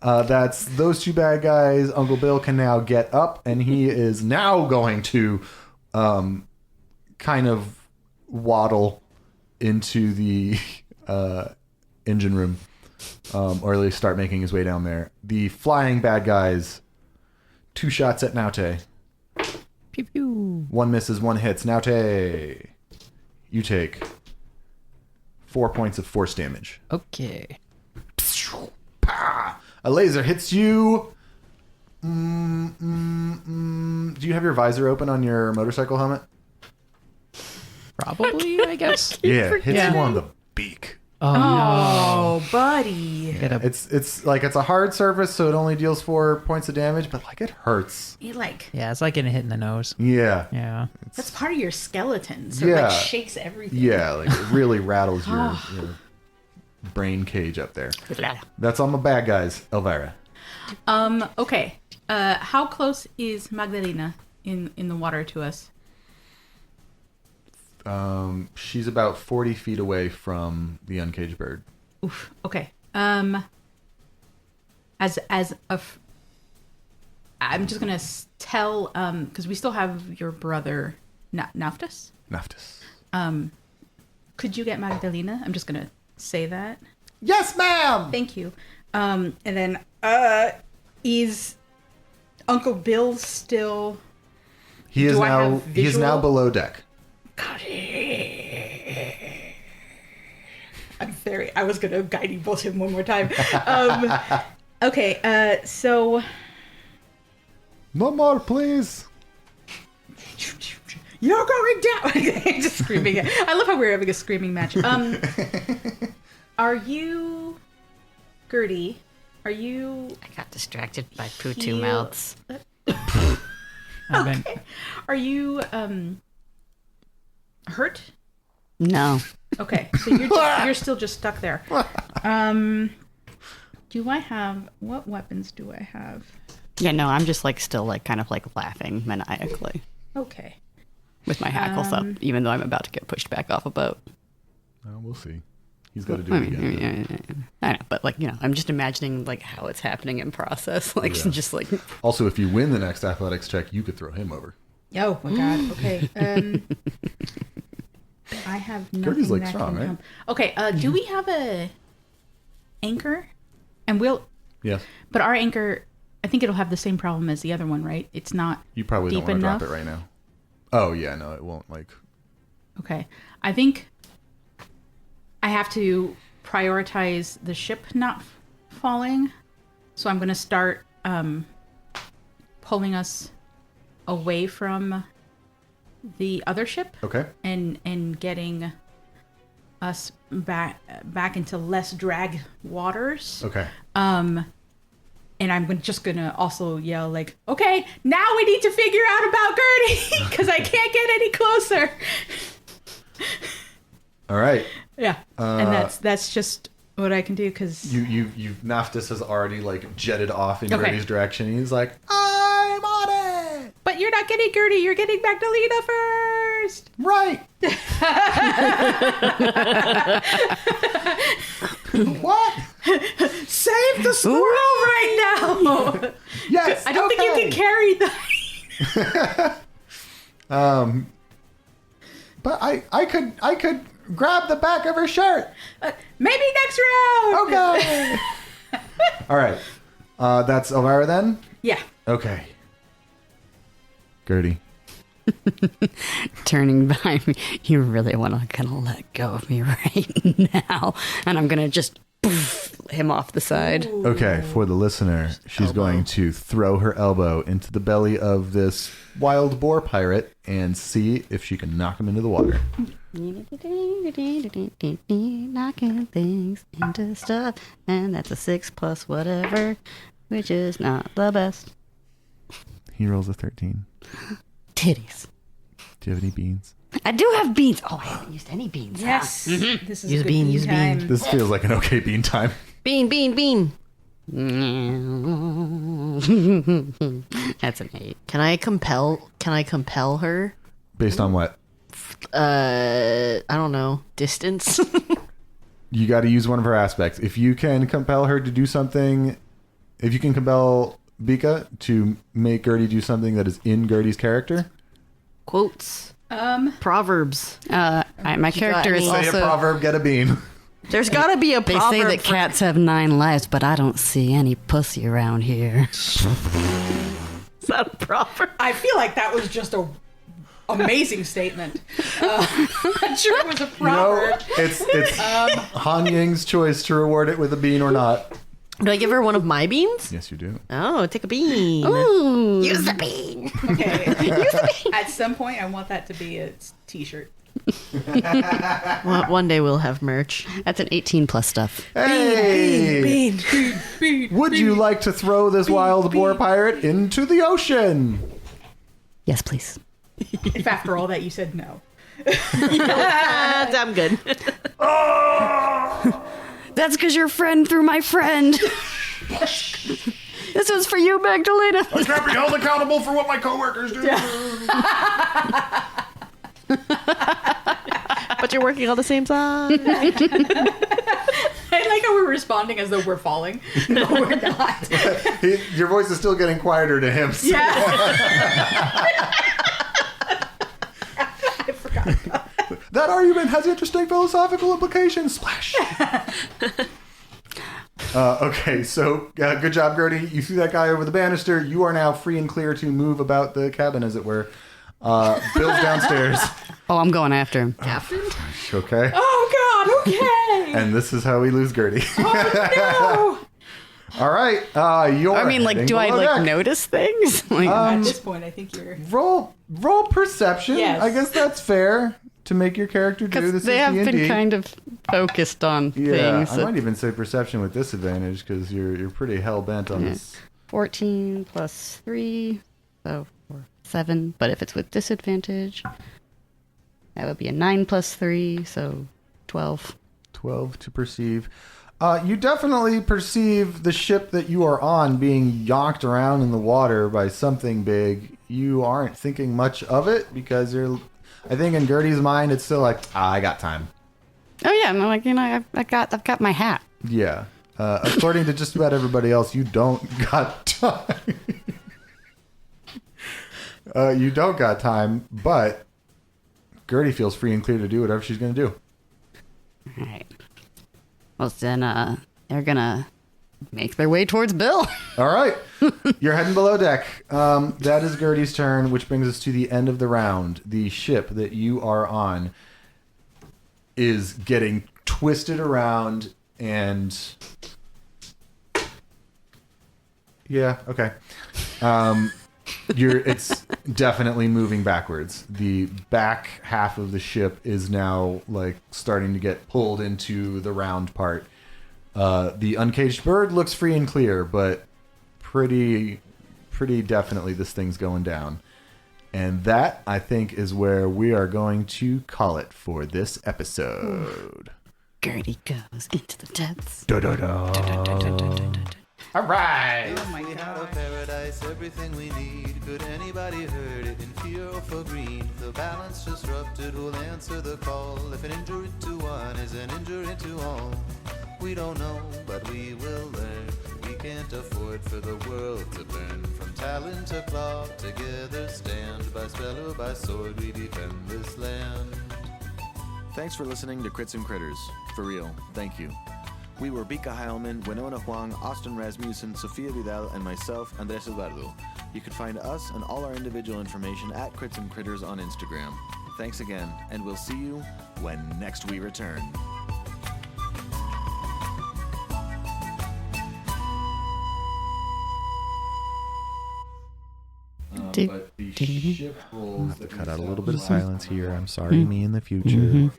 That's those two bad guys. Uncle Bill can now get up, and he is now going to kind of waddle into the engine room, or at least start making his way down there. The flying bad guys, 2 shots at Naute. Pew pew. 1 misses, 1 hits. Naute, you take 4 points of force damage. Okay. A laser hits you. Do you have your visor open on your motorcycle helmet? Probably, I guess. Yeah, hits Yeah. you on the beak. Oh, no. Oh, buddy. Get a It's like it's a hard surface, so it only deals 4 points of damage, but like it hurts. It like Yeah, it's like getting hit in the nose. Yeah, Yeah. that's part of your skeleton, so Yeah. it like shakes everything. yeah, like it really rattles your brain cage up there. That's all my bad guys, Elvyra. Okay. How close is Magdalena in the water to us? She's about 40 feet away from the uncaged bird. Oof. Okay. I'm just gonna tell because we still have your brother Naftas. Naftis. Could you get Magdalena? I'm just gonna say that. Yes, ma'am. Thank you. And then is Uncle Bill still? He is Do I now have he is now visual? below deck. I was gonna guiding bolt him one more time. Okay. So No more, please. you're going down. Just screaming. I love how we're having a screaming match. Are you, Gertie? Are you? I got distracted by poo-two Heal- mouths. I've been, Are you hurt? No. Okay, so you're still just stuck there. Do I have what weapons do I have? Yeah, no, I'm just like still like kind of like laughing maniacally Okay. with my hackles up, even though I'm about to get pushed back off a boat. We'll see. He's got to do it again. I know, but like, you know, I'm just imagining like how it's happening in process. Like Yeah. just like Also, if you win the next athletics check, you could throw him over. Oh my god. Okay. I have nothing Gertie's, like, that strong, can right? help. Okay. Do we have a anchor? And Yes. but our anchor, I think it'll have the same problem as the other one, right? It's not You probably don't deep want to drop enough. it right now. Oh, yeah, no, it won't. Like, Okay. I think I have to prioritize the ship not falling. So I'm going to start pulling us away from the other ship okay. and getting us back into less drag waters. Okay. And I'm just going to also yell like, okay, now we need to figure out about Gertie because I can't get any closer. All right. Yeah. And that's just what I can do because... Naftis has already like jetted off in Okay. Gertie's direction. He's like, I'm on it. But you're not getting Gertie, you're getting Magdalena first. Right. What? Save the squirrel right now. Yes. I don't think you can carry the... But I could grab the back of her shirt. Maybe next round. Okay. All right. That's Elvyra then? Yeah. Okay. Gertie. Turning behind me. You really want to kind of let go of me right now. And I'm going to just poof him off the side. Okay, for the listener, she's going to throw her elbow into the belly of this wild boar pirate and see if she can knock him into the water. Knocking things into stuff. And that's a 6 plus whatever, which is not the best. He rolls a 13. Tiddies. Do you have any beans? I do have beans. Oh, I haven't used any beans. Yes. This is Use a good bean, use bean. time. This feels like an okay bean time. Bean, bean, bean. That's an 8. Can I compel her? Based on what? I don't know. Distance. You got to use one of her aspects. If you can compel her to do something, if you can compel Bika to make Gertie do something that is in Gertie's character. Quotes. Proverbs. My character is any- Say a also... proverb, get a bean. There's gotta be a They proverb. say that for- cats have 9 lives, but I don't see any pussy around here. Is that a proverb? I feel like that was just a amazing statement. I'm not sure it was a proverb. It's Han Ying's choice to reward it with a bean or not. Do I give her one of my beans? Yes, you do. Oh, take a bean. Ooh. Use the bean. Okay. At some point, I want that to be a t-shirt. Well, one day we'll have merch. That's an 18 plus stuff. Hey! Bean. Would you like to throw this wild boar pirate into the ocean? Yes, please. If after all that you said no. I'm good. That's because your friend threw my friend. This was for you, Magdalena. I can't be held accountable for what my coworkers do. But you're working on the same side. I like how we're responding as though we're falling. No, we're not. Your voice is still getting quieter to him. So. Yeah. I forgot about that. That argument has interesting philosophical implications. Splash. Okay, so good job, Gertie. You threw that guy over the banister. You are now free and clear to move about the cabin, as it were. Bill's downstairs. Oh, I'm going after him. Okay. Oh, God, okay. And this is how we lose Gertie. No. All right. You're I mean, like, heading do I, below like, deck. notice things? Like, At this point, I think you're... Roll perception. Yes. I guess that's fair to make your character do. This because they is have D&D. been kind of focused on Yeah, things. I might even say perception with disadvantage because you're pretty hell bent on this. 14 plus 3, so 7. But if it's with disadvantage, that would be a 9 plus 3, so 12. 12 to perceive. You definitely perceive the ship that you are on being yanked around in the water by something big. You aren't thinking much of it because I think in Gertie's mind it's still like, I got time. Oh yeah, I'm like, I've got my hat. Yeah. According to just about everybody else, you don't got time. You don't got time, but Gertie feels free and clear to do whatever she's going to do. All right. Well, then they're gonna make their way towards Bill. All right. You're heading below deck. That is Gertie's turn, which brings us to the end of the round. The ship that you are on is getting twisted around and... Yeah, okay. It's definitely moving backwards. The back half of the ship is now like starting to get pulled into the round part. The uncaged bird looks free and clear, but pretty definitely this thing's going down. And that, I think, is where we are going to call it for this episode. Gertie goes into the depths. All right. Oh my We had a god. paradise, everything we need. Could anybody hurt it in fear or for greed? The balance disrupted will answer the call. If an injury to one is an injury to all. We don't know, but we will learn. We can't afford for the world to burn. From talon to claw, together stand. By spell or by sword, we defend this land. Thanks for listening to Crits and Critters. For real, thank you. We were Bika Heilman, Winona Huang, Austin Rasmussen, Sofia Vidal, and myself, Andres Eduardo. You can find us and all our individual information at Crits and Critters on Instagram. Thanks again, and we'll see you when next we return. But the ship rolls. Cut out a little bit of silence here. I'm sorry, me in the future.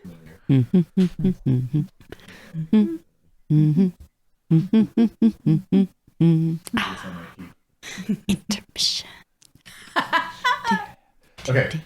Intermission. Okay.